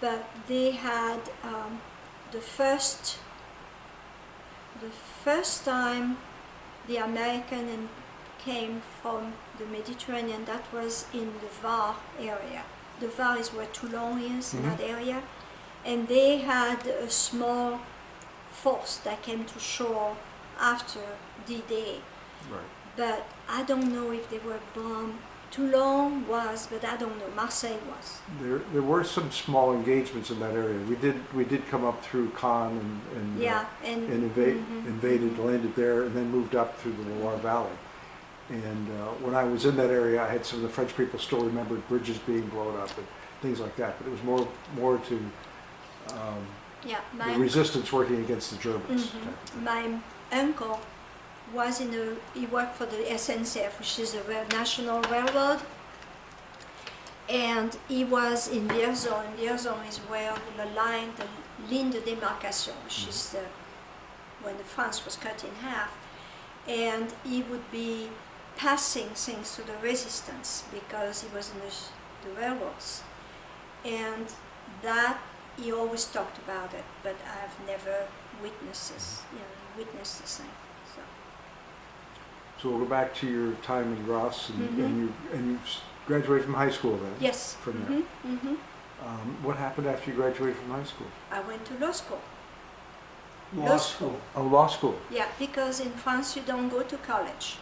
but they had the first time the American came from the Mediterranean, that was in the Var area. The Var is where Toulon is, in that area, and they had a small force that came to shore after D-Day. Right. But I don't know if they were bombed. Toulon was, but I don't know. Marseille was. There were some small engagements in that area. We did come up through Caen and invaded, landed there, and then moved up through the Loire Valley. And when I was in that area, I had some of the French people still remembered bridges being blown up and things like that. But it was more to the resistance working against the Germans. Type of thing. My uncle was he worked for the SNCF, which is the National Railroad, and he was in Vierzon. Vierzon is where the ligne de démarcation, which is when France was cut in half, and he would be passing things to the resistance because he was in the railroads, and that he always talked about it, but I've never witnessed this, witnessed the thing. So we'll go back to your time in Grasse, and you graduated from high school then? Yes. From there. What happened after you graduated from high school? I went to law school. Law school. Oh, law school. Yeah, because in France you don't go to college.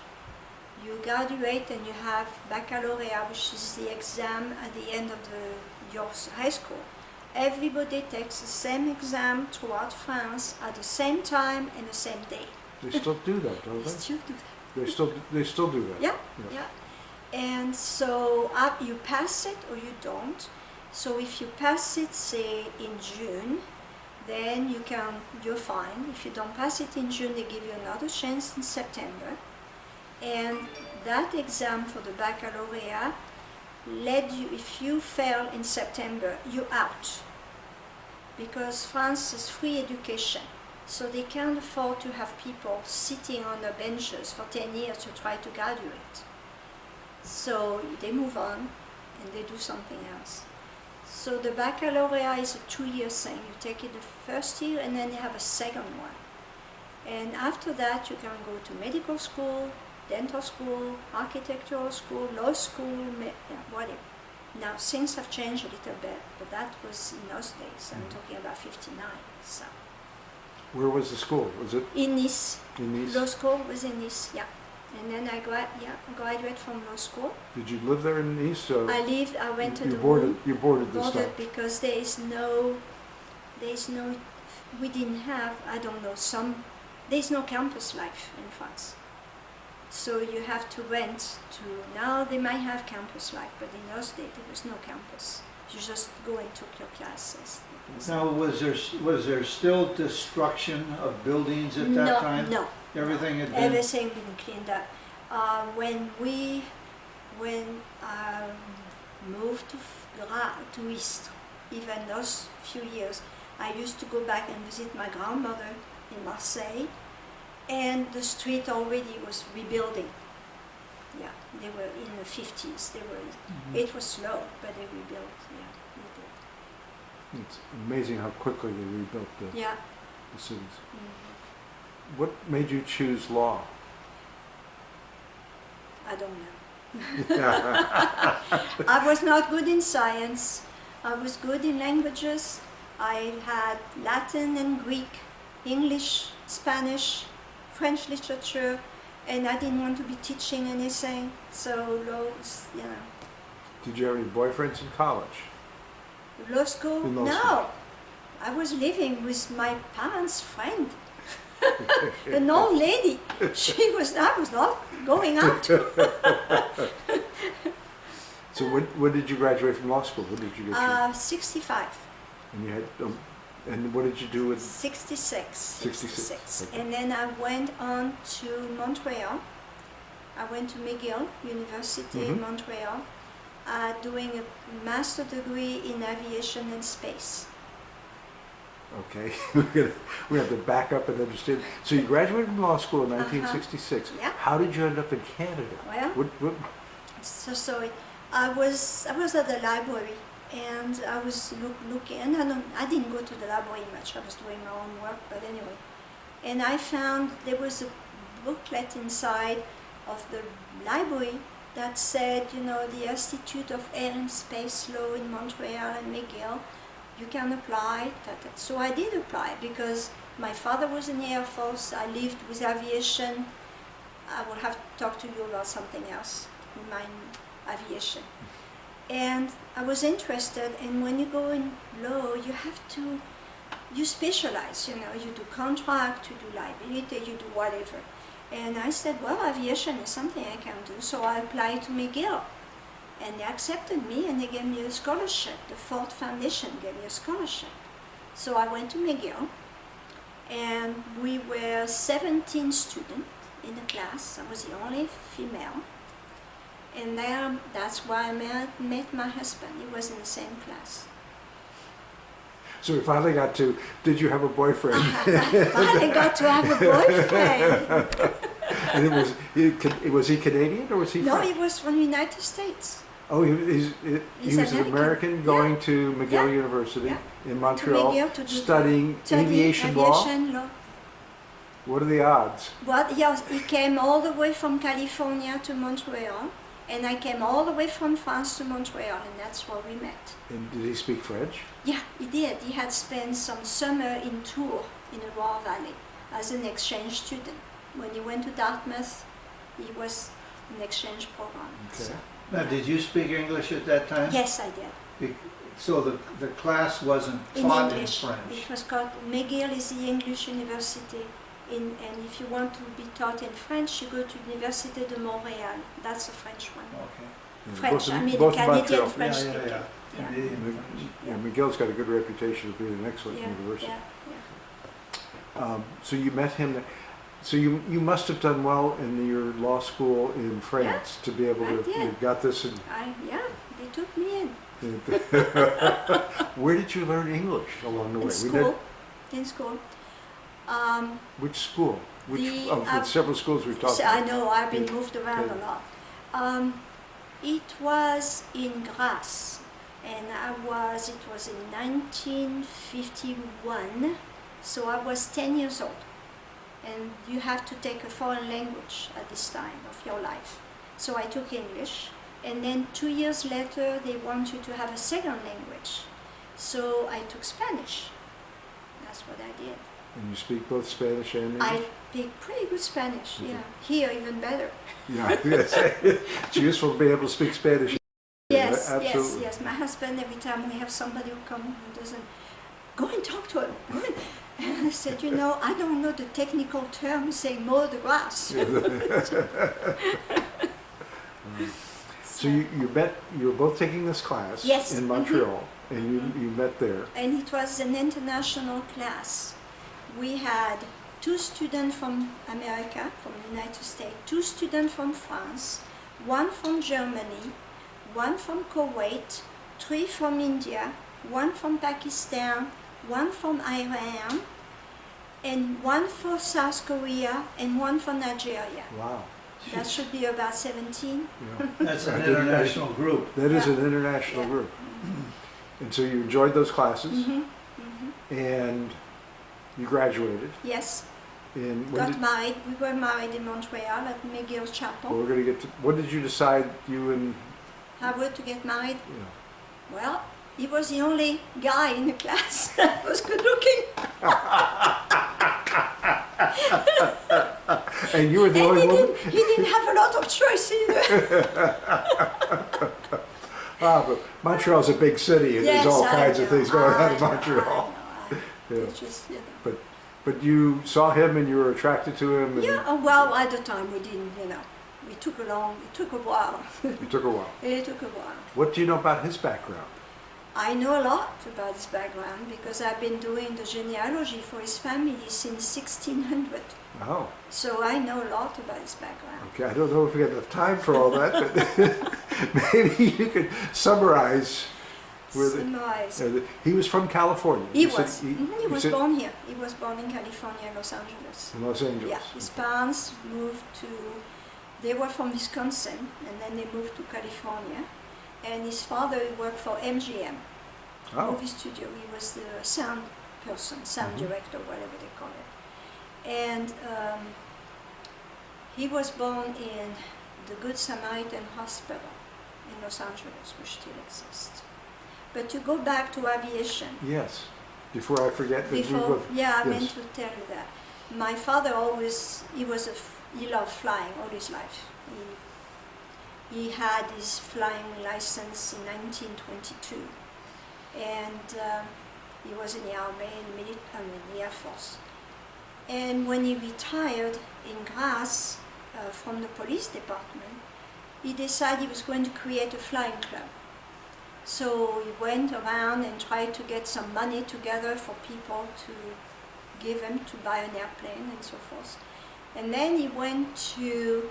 You graduate and you have baccalaureate, which is the exam at the end of your high school. Everybody takes the same exam throughout France at the same time and the same day. They still do that, don't They they? still do that. They still do that. Yeah, yeah. And so you pass it or you don't. So if you pass it, say in June, then you're fine. If you don't pass it in June, they give you another chance in September. And that exam for the baccalaureate led you, if you fail in September, you're out. Because France is free education. So they can't afford to have people sitting on the benches for 10 years to try to graduate. So they move on and they do something else. So the baccalaureate is a 2-year thing. You take it the first year and then you have a second one. And after that you can go to medical school, dental school, architectural school, law school, whatever. Now things have changed a little bit, but that was in those days. I'm talking about 59. So. Where was the school? Was it In Nice. in Nice? Law school was in Nice, yeah. And then I graduated from law school. Did you live there in Nice? I went to you the boarded. room, You boarded this time. because we didn't have, there's no campus life in France. So you have to rent now they might have campus life, but in those days there was no campus. You just go and took your classes. Now, was there still destruction of buildings at that time? No. Everything had been. Everything been cleaned up. When I moved to East, even those few years, I used to go back and visit my grandmother in Marseille, and the street already was rebuilding. Yeah, they were in the 50s. It was slow, but they rebuilt. Yeah, they did. It's amazing how quickly they rebuilt the cities. Mm-hmm. What made you choose law? I don't know. I was not good in science. I was good in languages. I had Latin and Greek, English, Spanish, French literature, and I didn't want to be teaching anything. So laws, Did you have any boyfriends in college? Law school? In law No. school. I was living with my parents' friend. An old lady. I was not going out. So when did you graduate from law school? When did you get your... 65. And you had... and what did you do with... 66. 66. Okay. And then I went on to Montreal. I went to McGill University in Montreal, doing a master's degree in aviation and space. Okay, we have to back up and understand. So you graduated from law school in 1966. Yeah. How did you end up in Canada? Well, What? I was at the library, and I was looking, and I didn't go to the library much. I was doing my own work, but anyway. And I found there was a booklet inside of the library that said, the Institute of Air and Space Law in Montreal and McGill, you can apply. So I did apply because my father was in the Air Force. I lived with aviation. I will have to talk to you about something else in my aviation. And I was interested, and when you go in law, you specialize, you do contract, you do liability, you do whatever. And I said, well, aviation is something I can do, so I applied to McGill. And they accepted me, and they gave me a scholarship. The Ford Foundation gave me a scholarship. So I went to McGill, and we were 17 students in the class. I was the only female. And that's why I met my husband. He was in the same class. So we finally got to, did you have a boyfriend? I finally got to have a boyfriend. And was he Canadian or was he No, French? he was from the United States. Oh, he was an American going to McGill Yeah. University Yeah. in Montreal, McGill to do studying aviation law. What are the odds? But he came all the way from California to Montreal, And I came all the way from France to Montreal, and that's where we met. And did he speak French? Yeah, he did. He had spent some summer in Tours in the Loire Valley as an exchange student. When he went to Dartmouth, he was an exchange program. Okay. So, Now, did you speak English at that time? yes, I did. So the class wasn't In taught in English. French? It was called McGill is the English University. And if you want to be taught in French, you go to Université de Montréal. That's a French one. Okay. Yeah, French, both- I mean, both Canadian Montreal. French Yeah, speaking. yeah, Yeah. Canadian Yeah, French. yeah, McGill's got a good reputation of being an excellent Yeah, university. yeah. So you met him. So you must have done well in your law school in France to be able I to. did. You got this. And They took me in. where did you learn English along the way? In school. In school. Which school? Which The, of the several schools we've talked So about? I know I've been Yeah. moved around a Yeah. lot. It was in Grasse, and it was in 1951, so I was 10 years old. And you have to take a foreign language at this time of your life. So I took English, and then 2 years later they want you to have a second language. So I took Spanish. That's what I did. And you speak both Spanish and English? I speak pretty good Spanish, Okay. yeah. Here even better. Yeah, yes. It's useful to be able to speak Spanish. Yes, Absolutely. yes. My husband, every time we have somebody who comes who doesn't, go and talk to him. Go and, and I said, I don't know the technical term saying mow the grass. So you were both taking this class Yes, in Montreal, and you met there. And it was an international class. We had 2 students from America, from the United States, 2 students from France, 1 from Germany, 1 from Kuwait, 3 from India, 1 from Pakistan, 1 from Iran, and 1 for South Korea, and 1 for Nigeria. Wow. That should be about 17. Yeah. That's an I didn't- international group. That is Yeah. an international Yeah. group. And so you enjoyed those classes, Mm-hmm. and you graduated. Yes, And got married. We were married in Montreal at McGill Chapel. well, we're going to get to, when did you decide you and, Harvard to get married. you know, Well, he was the only guy in the class that was good looking. and you were the And only woman? he didn't have a lot of choice either. But Montreal's a big city, and there's all kinds of things going on in Montreal. Yeah. It's just, But you saw him and you were attracted to him, and well, at the time we didn't, it took a while. it took a while. It took a while. What do you know about his background? I know a lot about his background because I've been doing the genealogy for his family since 1600. Oh, So I know a lot about his background. okay. I don't know if we got enough time for all that, but maybe you could summarize. Summarize. He was from California. He You said was. He He was said- born here. He was born in California, Los Angeles. in Los Angeles. Yeah, his parents moved to, they were from Wisconsin, and then they moved to California. And his father worked for MGM, Oh, movie studio. He was the sound person, sound director, whatever they call it. And he was born in the Good Samaritan Hospital in Los Angeles, which still exists. But to go back to aviation, yes. Before I forget, I yes. meant to tell you that. My father always, he loved flying all his life. He had his flying license in 1922. And he was in the army, in the Air Force. And when he retired in Grasse from the police department, he decided he was going to create a flying club. So he went around and tried to get some money together for people to give him to buy an airplane and so forth. And then he went to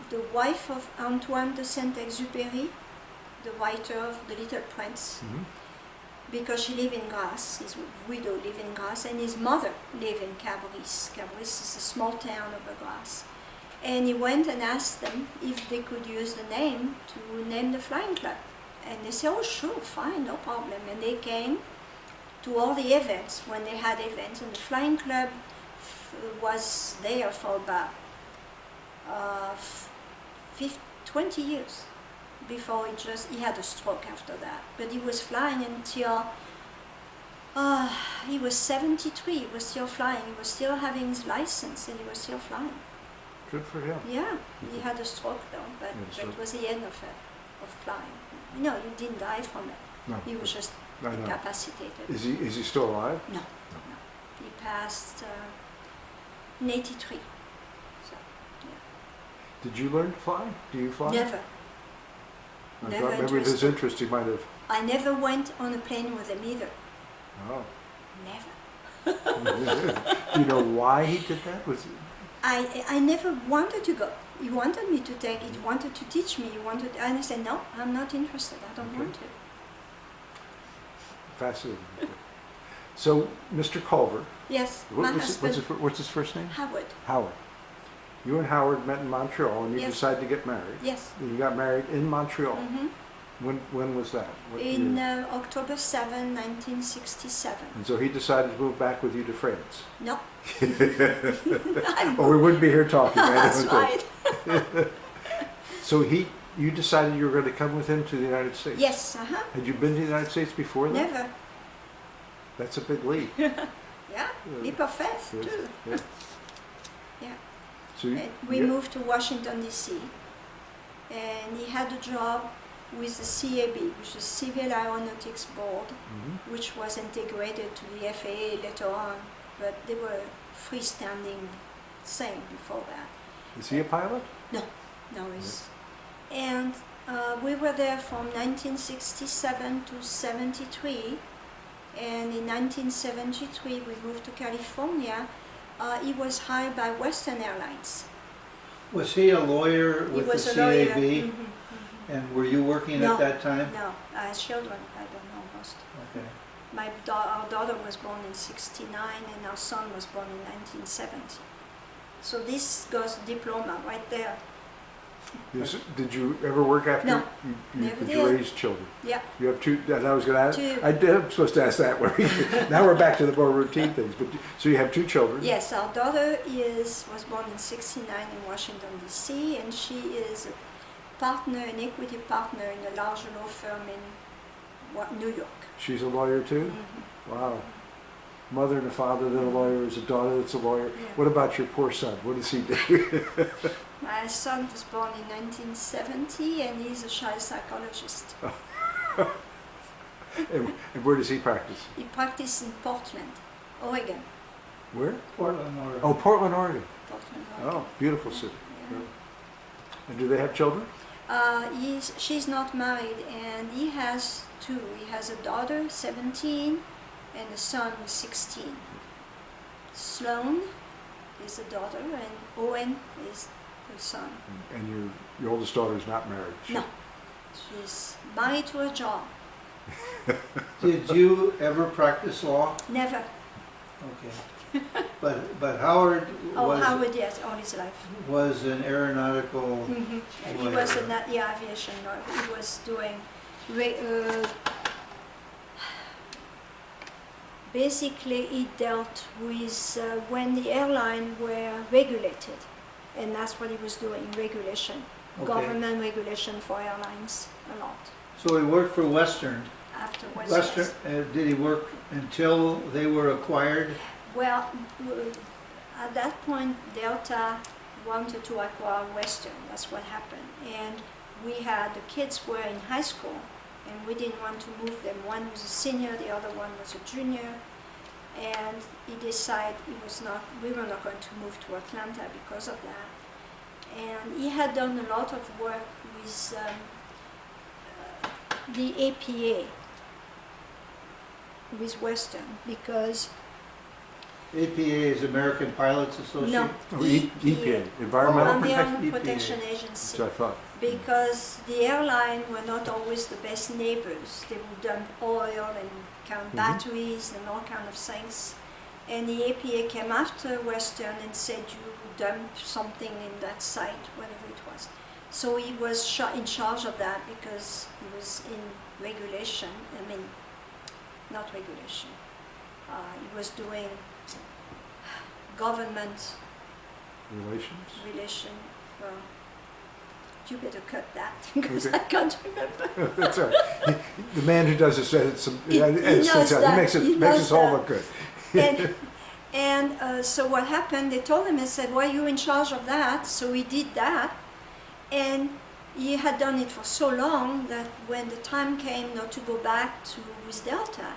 the wife of Antoine de Saint-Exupéry, the writer of The Little Prince, because she lived in Grasse. His widow lived in Grasse, and his mother lived in Cabris. Cabris is a small town over Grasse. And he went and asked them if they could use the name to name the flying club. And they said, oh sure, fine, no problem. And they came to all the events, when they had events, and the flying club was there for about 20 years before he had a stroke after that. But he was flying until he was 73. He was still flying. He was still having his license, and he was still flying. Good for him. Yeah, he had a stroke though, but that was the end of it, of flying. No, he didn't die from it. No. He was just I know. incapacitated. Is he still alive? No. He passed in 83. So, Did you learn to fly? Do you fly? never. I Never thought maybe with his interested. interest he might have. I never went on a plane with him either. Oh. Never. Do you know why he did that? Was it, I never wanted to go. He wanted me to take it. He wanted to teach me. And I said, no, I'm not interested. I don't want to. fascinating? So, Mr. Culver, Yes, my husband, what's his first name? Howard. Howard. You and Howard met in Montreal, and you Yes. decided to get married. Yes. And you got married in Montreal. Hmm. When was that? What In year? October 7, 1967. And so he decided to move back with you to France. No. Or we wouldn't be here talking. Right? That's right. So you decided you were going to come with him to the United States. Yes, Had you been to the United States before that? Never. That's a big leap. Yeah, leap of faith Yes, too. yeah. Yeah. So you, And we yeah. moved to Washington, D.C. And he had a job with the CAB, which is Civil Aeronautics Board, Mhm. which was integrated to the FAA later on, but they were freestanding same before that. Is he a pilot? No, he's. And we were there from 1967 to 73. And in 1973, we moved to California. He was hired by Western Airlines. Was he a lawyer He with the was a CAB? lawyer. And were you working No. at that time? No, as children, I don't know most. Okay. Our daughter was born in 69 and our son was born in 1970. So this goes diploma right there. Did you ever work after? No, you, never did you did. raise children? Yeah. You have two. That I was going to ask. Two. I'm supposed to ask that. Now we're back to the more routine things. But so you have two children. Yes, our daughter was born in 69 in Washington, D.C. and she is a partner, an equity partner in a large law firm in New York. She's a lawyer too. Wow. Mother and a father, then a lawyer. Is a daughter that's a lawyer. Yeah. What about your poor son? What does he do? My son was born in 1970 and he's a child psychologist. and where does he practice? He practiced in Portland, Oregon. Where? Portland, Oregon. Oh, Portland, Oregon. Portland, Oregon. Oh, beautiful city. Yeah. And do they have children? She's not married and he has two. He has a daughter, 17, and a son who's 16. Sloan is the daughter and Owen is the son. And your oldest daughter is not married. No, she's married to a job. Did you ever practice law? Never. Okay. But Howard Howard, yes, all his life. was an aeronautical And he was in the aviation. He was doing basically he dealt with when the airline were regulated, and that's what he was doing, regulation, Okay. government regulation for airlines a lot. So he worked for Western. Afterwards, Western, yes. did he work until they were acquired? Well, at that point, Delta wanted to acquire Western. That's what happened. And the kids were in high school, and we didn't want to move them. One was a senior, the other one was a junior. And he decided we were not going to move to Atlanta because of that. And he had done a lot of work with the APA, with Western, because APA is American Pilots Association? no, Oh, EPA, Environmental Environmental Protection. Protection That's Agency, what I thought. because the airline were not always the best neighbors. They would dump oil and count batteries and all kind of things. And the APA came after Western and said, you dumped something in that site, whatever it was. So he was in charge of that because he was in regulation, not regulation. He was doing government Relations? relation, you better cut that because Okay. I can't remember. That's all right. The man who does this edits some, He edits knows things out. that. He makes He makes knows us all that. look good. And so what happened, they told him and said, well, you're in charge of that. So he did that. And he had done it for so long that when the time came not to go back to with Delta,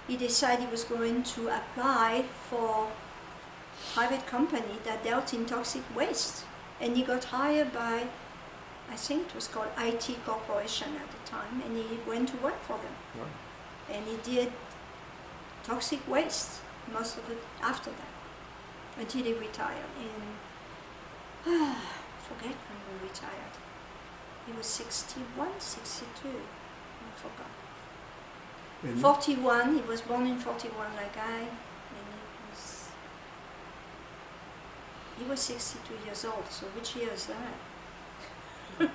he decided he was going to apply for private company that dealt in toxic waste. And he got hired by, I think it was called IT Corporation at the time, and he went to work for them. Right. And he did toxic waste, most of it after that, until he retired in, I forget when we retired. He was 61, 62, I forgot. And 41, he was born in 41 like I, and he was 62 years old, so which year is that?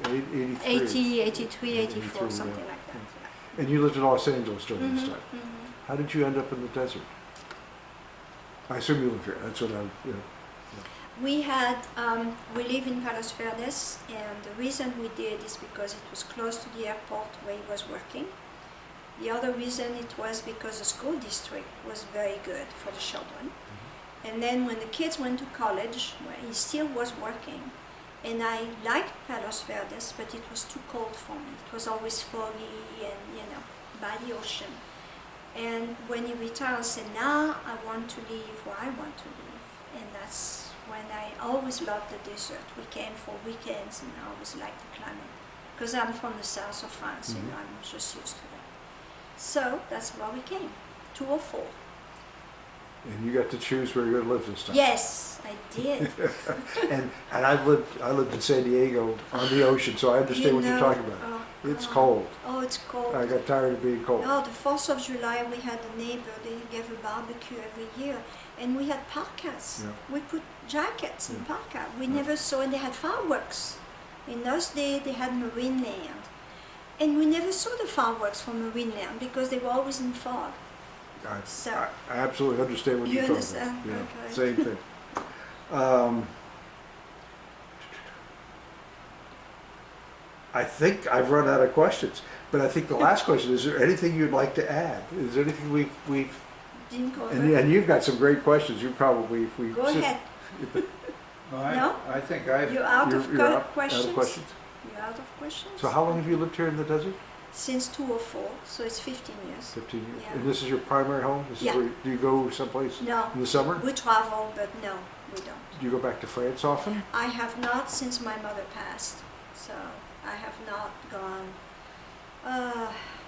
83. 80, 83, 84, 83, something yeah. like that. Yeah. And you lived in Los Angeles during this Mhm, time. mhm. How did you end up in the desert? I assume you live here. That's what I'm. You know. We had, we live in Palos Verdes, and the reason we did is because it was close to the airport where he was working. The other reason it was because the school district was very good for the children. And then when the kids went to college, well, he still was working. And I liked Palos Verdes, but it was too cold for me. It was always foggy and, by the ocean. And when he retired, I said, now I want to live where I want to live. And that's when I always loved the desert. We came for weekends and I always liked the climate. Because I'm from the south of France, Mhm. I'm just used to that. So that's why we came, 204. And you got to choose where you're going to live this time. Yes, I did. and I lived in San Diego on the ocean, so I understand what you're talking about. Oh, It's God. cold. Oh, it's cold. I got tired of being cold. Oh, the 4th of July, we had a neighbor, they gave a barbecue every year, and we had parkas. Yeah. We put jackets in Yeah. parka. We Yeah. never saw, and they had fireworks. In those days, they had Marine Land. And we never saw the fireworks from Marine Land because they were always in fog. So- I absolutely understand what You you're talking understand? about. Yeah, Okay. same thing. I think I've run out of questions, but I think the last question, is there anything you'd like to add? Is there anything we've Didn't go and, over. and you've got some great questions. You probably, if we Go sit- ahead. No? I think I've, You're out of you're out questions? of questions. You're out of questions? So how long have you lived here in the desert? Since 204, so it's 15 years. 15 years. Yeah. And this is your primary home? This Yeah. is where, do you go someplace No, in the summer? we travel, but no, we don't. Do you go back to France often? I have not since my mother passed, so I have not gone.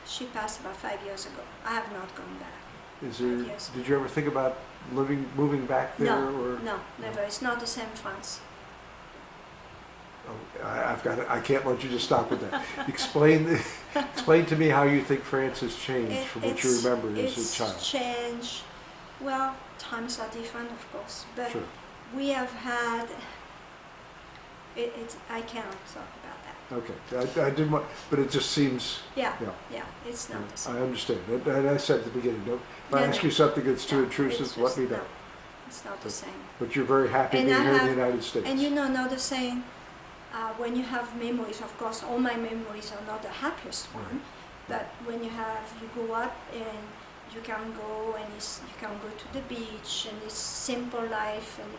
She passed about 5 years ago. I have not gone back. Is there? Yes. Did you ever think about moving back there? No, or? no, never. It's not the same France. Oh, I can't let you just stop with that. Explain to me how you think France has changed from what you remember as a child. It's changed. Well, times are different, of course, but Sure. we have had. I cannot talk about that. Okay, I didn't want, but it just seems. Yeah, Yeah. yeah, it's not the same. I understand. And I said at the beginning, if I No, ask no. you something that's too No, intrusive, it's let just- me know. no, it's not the same. But you're very happy And being I here in have- the United States. And you know another saying, when you have memories, of course, all my memories are not the happiest one, Right. but when you go up and you can go and you can go to the beach and it's simple life, and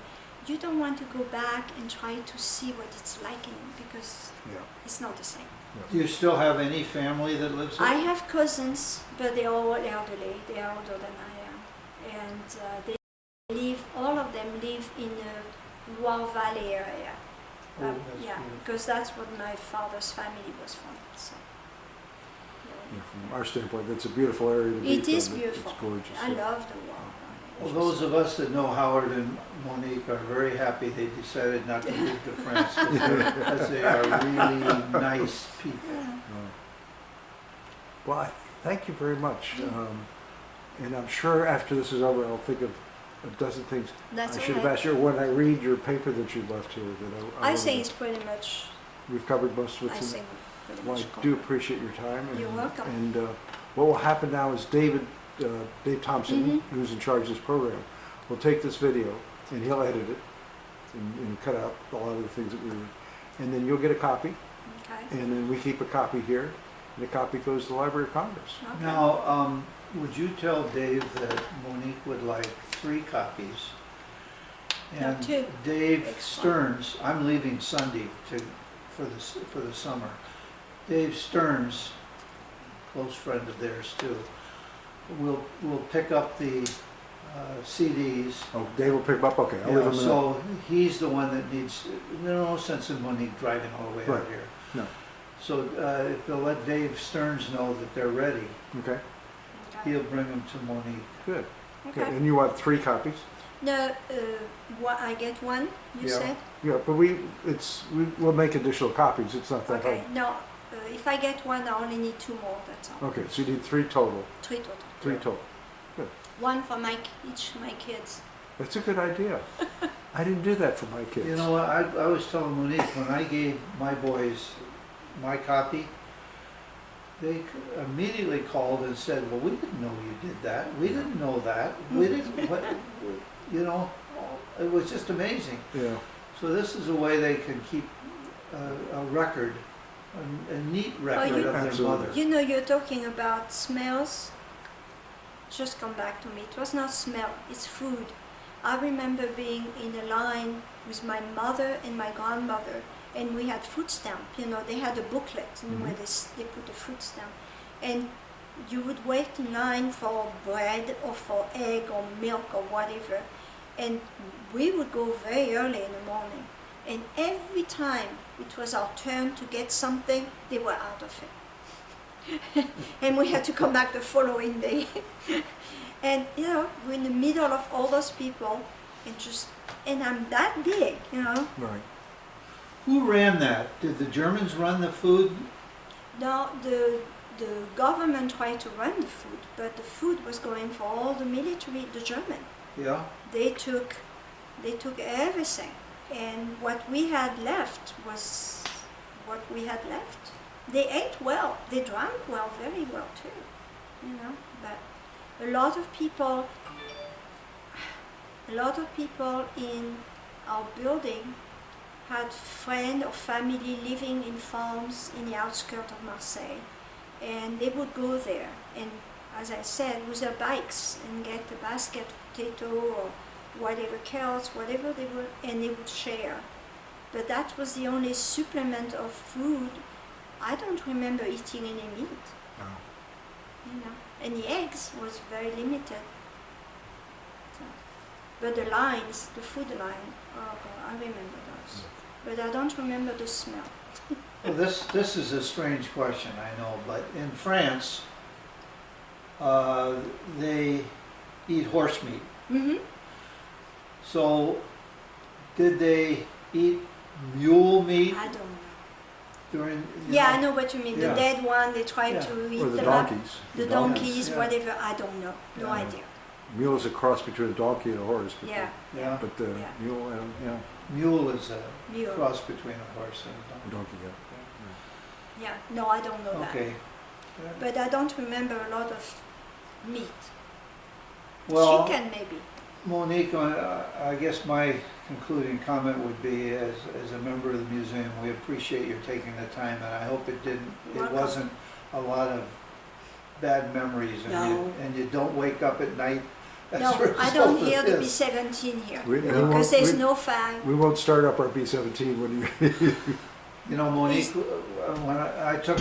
you don't want to go back and try to see what it's like in it because Yeah. it's not the same. do you still have any family that lives here? I have cousins, but they're all elderly. They are older than I am, and all of them live in the Loire Valley area. Oh, that's Yeah, beautiful. because that's what my father's family was from. So, Yeah, from our standpoint, it's a beautiful area to be it is from. beautiful. It's gorgeous. I yeah. love the Loire Well, Valley. those of us that know Howard and Monique are very happy they decided not to move to France because they are really nice people. Yeah. Well, thank you very much. And I'm sure after this is over, I'll think of a dozen things. That's I all should have right. asked you when I read your paper that you left here. I say it's pretty much. we've covered most of I it. say pretty Well, much. I do covered. appreciate your time. You're welcome. And what will happen now is Dave Thompson, Mhm. who's in charge of this program, will take this video and he'll edit it and cut out a lot of the things that we were. and then you'll get a copy, Okay. and then we keep a copy here, and the copy goes to the Library of Congress. Okay. Now, would you tell Dave that Monique would like 3 copies? No, And 2. Dave It's fine. Stearns, I'm leaving Sunday for the summer. Dave Stearns, close friend of theirs too, will pick up the CDs. Oh, Dave will pick them up, okay, I'll You leave know, them in there. so he's the one that needs, there's no sense in Monique driving all the way out Right. here. No, So if they'll let Dave Stearns know that they're ready, okay, Okay. he'll bring them to Monique. good. Okay, Okay. and you want 3 copies? No, I get 1, you Yeah. said? Yeah, but we'll make additional copies, it's not that Okay, hard. no, if I get 1, I only need 2 more, that's all. Okay, so you need 3 total, 3 total. 3 total. 1 for each my kids. That's a good idea. I didn't do that for my kids. You know what, I was telling Monique, when I gave my boys my copy, they immediately called and said, well, we didn't know you did that, we didn't know that, we didn't, you know, it was just amazing. Yeah, So this is a way they can keep a record, a neat record you- of their Absolutely. mother. You know, you're talking about smells. Just come back to me. It was not smell, it's food. I remember being in a line with my mother and my grandmother, and we had food stamp. You know, they had a booklet where they put the food stamp. And you would wait in line for bread or for egg or milk or whatever. And we would go very early in the morning. And every time it was our turn to get something, they were out of it. And we had to come back the following day. And you know, we're in the middle of all those people, and I'm that big, you know. right. Who ran that? Did the Germans run the food? No, the government tried to run the food, but the food was going for all the military, the German. Yeah. They took everything, and what we had left was what we had left. They ate well, they drank well, very well too, you know. But a lot of people in our building had friends or family living in farms in the outskirts of Marseille, and they would go there and, as I said, with their bikes and get a basket of potato or whatever, carrots, whatever they were, and they would share. But that was the only supplement of food. I don't remember eating any meat, No. you know, and the eggs was very limited. So, but the lines, the food line, oh God, I remember those. But I don't remember the smell. Well, this is a strange question, I know, but in France, they eat horse meat. Mm-hmm. So, did they eat mule meat I don't know. during? Yeah, I know what you mean. Yeah. The dead one, they try Yeah. to eat Or the them up. donkeys. The donkeys, donkeys, yeah. whatever, I don't know. No Yeah. idea. Mule is a cross between a donkey and a horse. But Yeah, Yeah, But the Yeah. mule, yeah, mule is a mule. cross between a horse and a a donkey. donkey, yeah. Yeah, no, I don't know that. Okay. But I don't remember a lot of meat. Well, Chicken, maybe. Monique, I guess my concluding comment would be, as a member of the museum, we appreciate your taking the time, and I hope it Welcome. wasn't a lot of bad memories, No. and you don't wake up at night as a No, result I don't of hear the this. B-17 here. We Because there's won't- no fan. We won't start up our B-17 when you, You know, Monique, when I took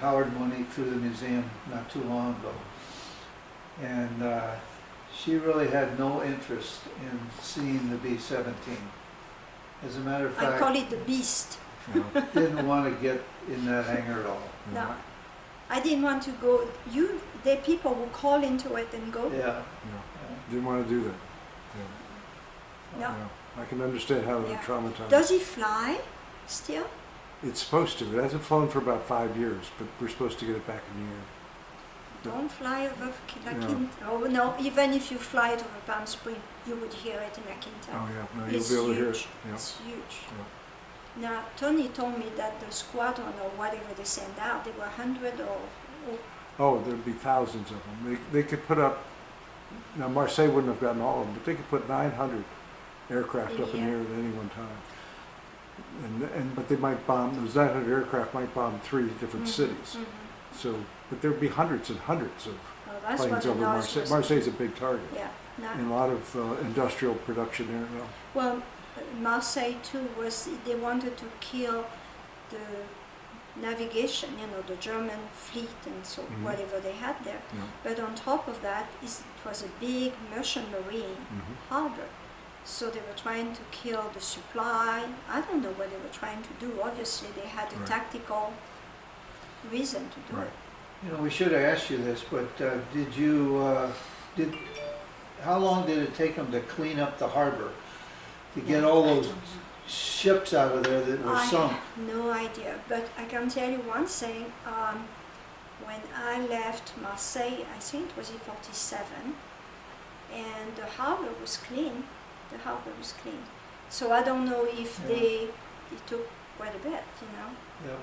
Howard and Monique through the museum not too long ago, and she really had no interest in seeing the B-17. As a matter of I fact, call it the beast. didn't want to get in that hangar at all. No. I didn't want to go. There are people who call into it and go. Yeah. didn't want to do that. No. Yeah. I can understand how Yeah. they're traumatized. Does he fly still? It's supposed to. It hasn't flown for about 5 years, but we're supposed to get it back in the air. Don't fly over La No. Quinta. Oh no, even if you fly it over Palm Spring, you would hear it in La Quinta. Oh yeah, no, It's you'll be able to hear huge. it. Yeah. It's huge. Now, Tony told me that the squadron or whatever they send out, they were 100 or Oh, there'd be thousands of them. They could put up. Now Marseille wouldn't have gotten all of them, but they could put 900 aircraft In up in the the air at any one time. But they might bomb, those 900 aircraft might bomb 3 different cities. So, but there'd be hundreds and hundreds of Well, that's what planes the over North Marseille. was- Marseille's a big target. Yeah. And a lot of industrial production there now. Well, Marseille too was, they wanted to kill the navigation, you know, the German fleet and so whatever they had there. Yeah. But on top of that, it was a big merchant marine harbor. So they were trying to kill the supply. I don't know what they were trying to do. Obviously, they had a Right. tactical reason to do Right. it. You know, we should have asked you this, but how long did it take them to clean up the harbor? To get all those ships out of there that were sunk? I have no idea, but I can tell you one thing. When I left Marseille, I think it was in 47, and the harbor was clean. The harbor was clean. So I don't know if it took quite a bit, you know. Yeah.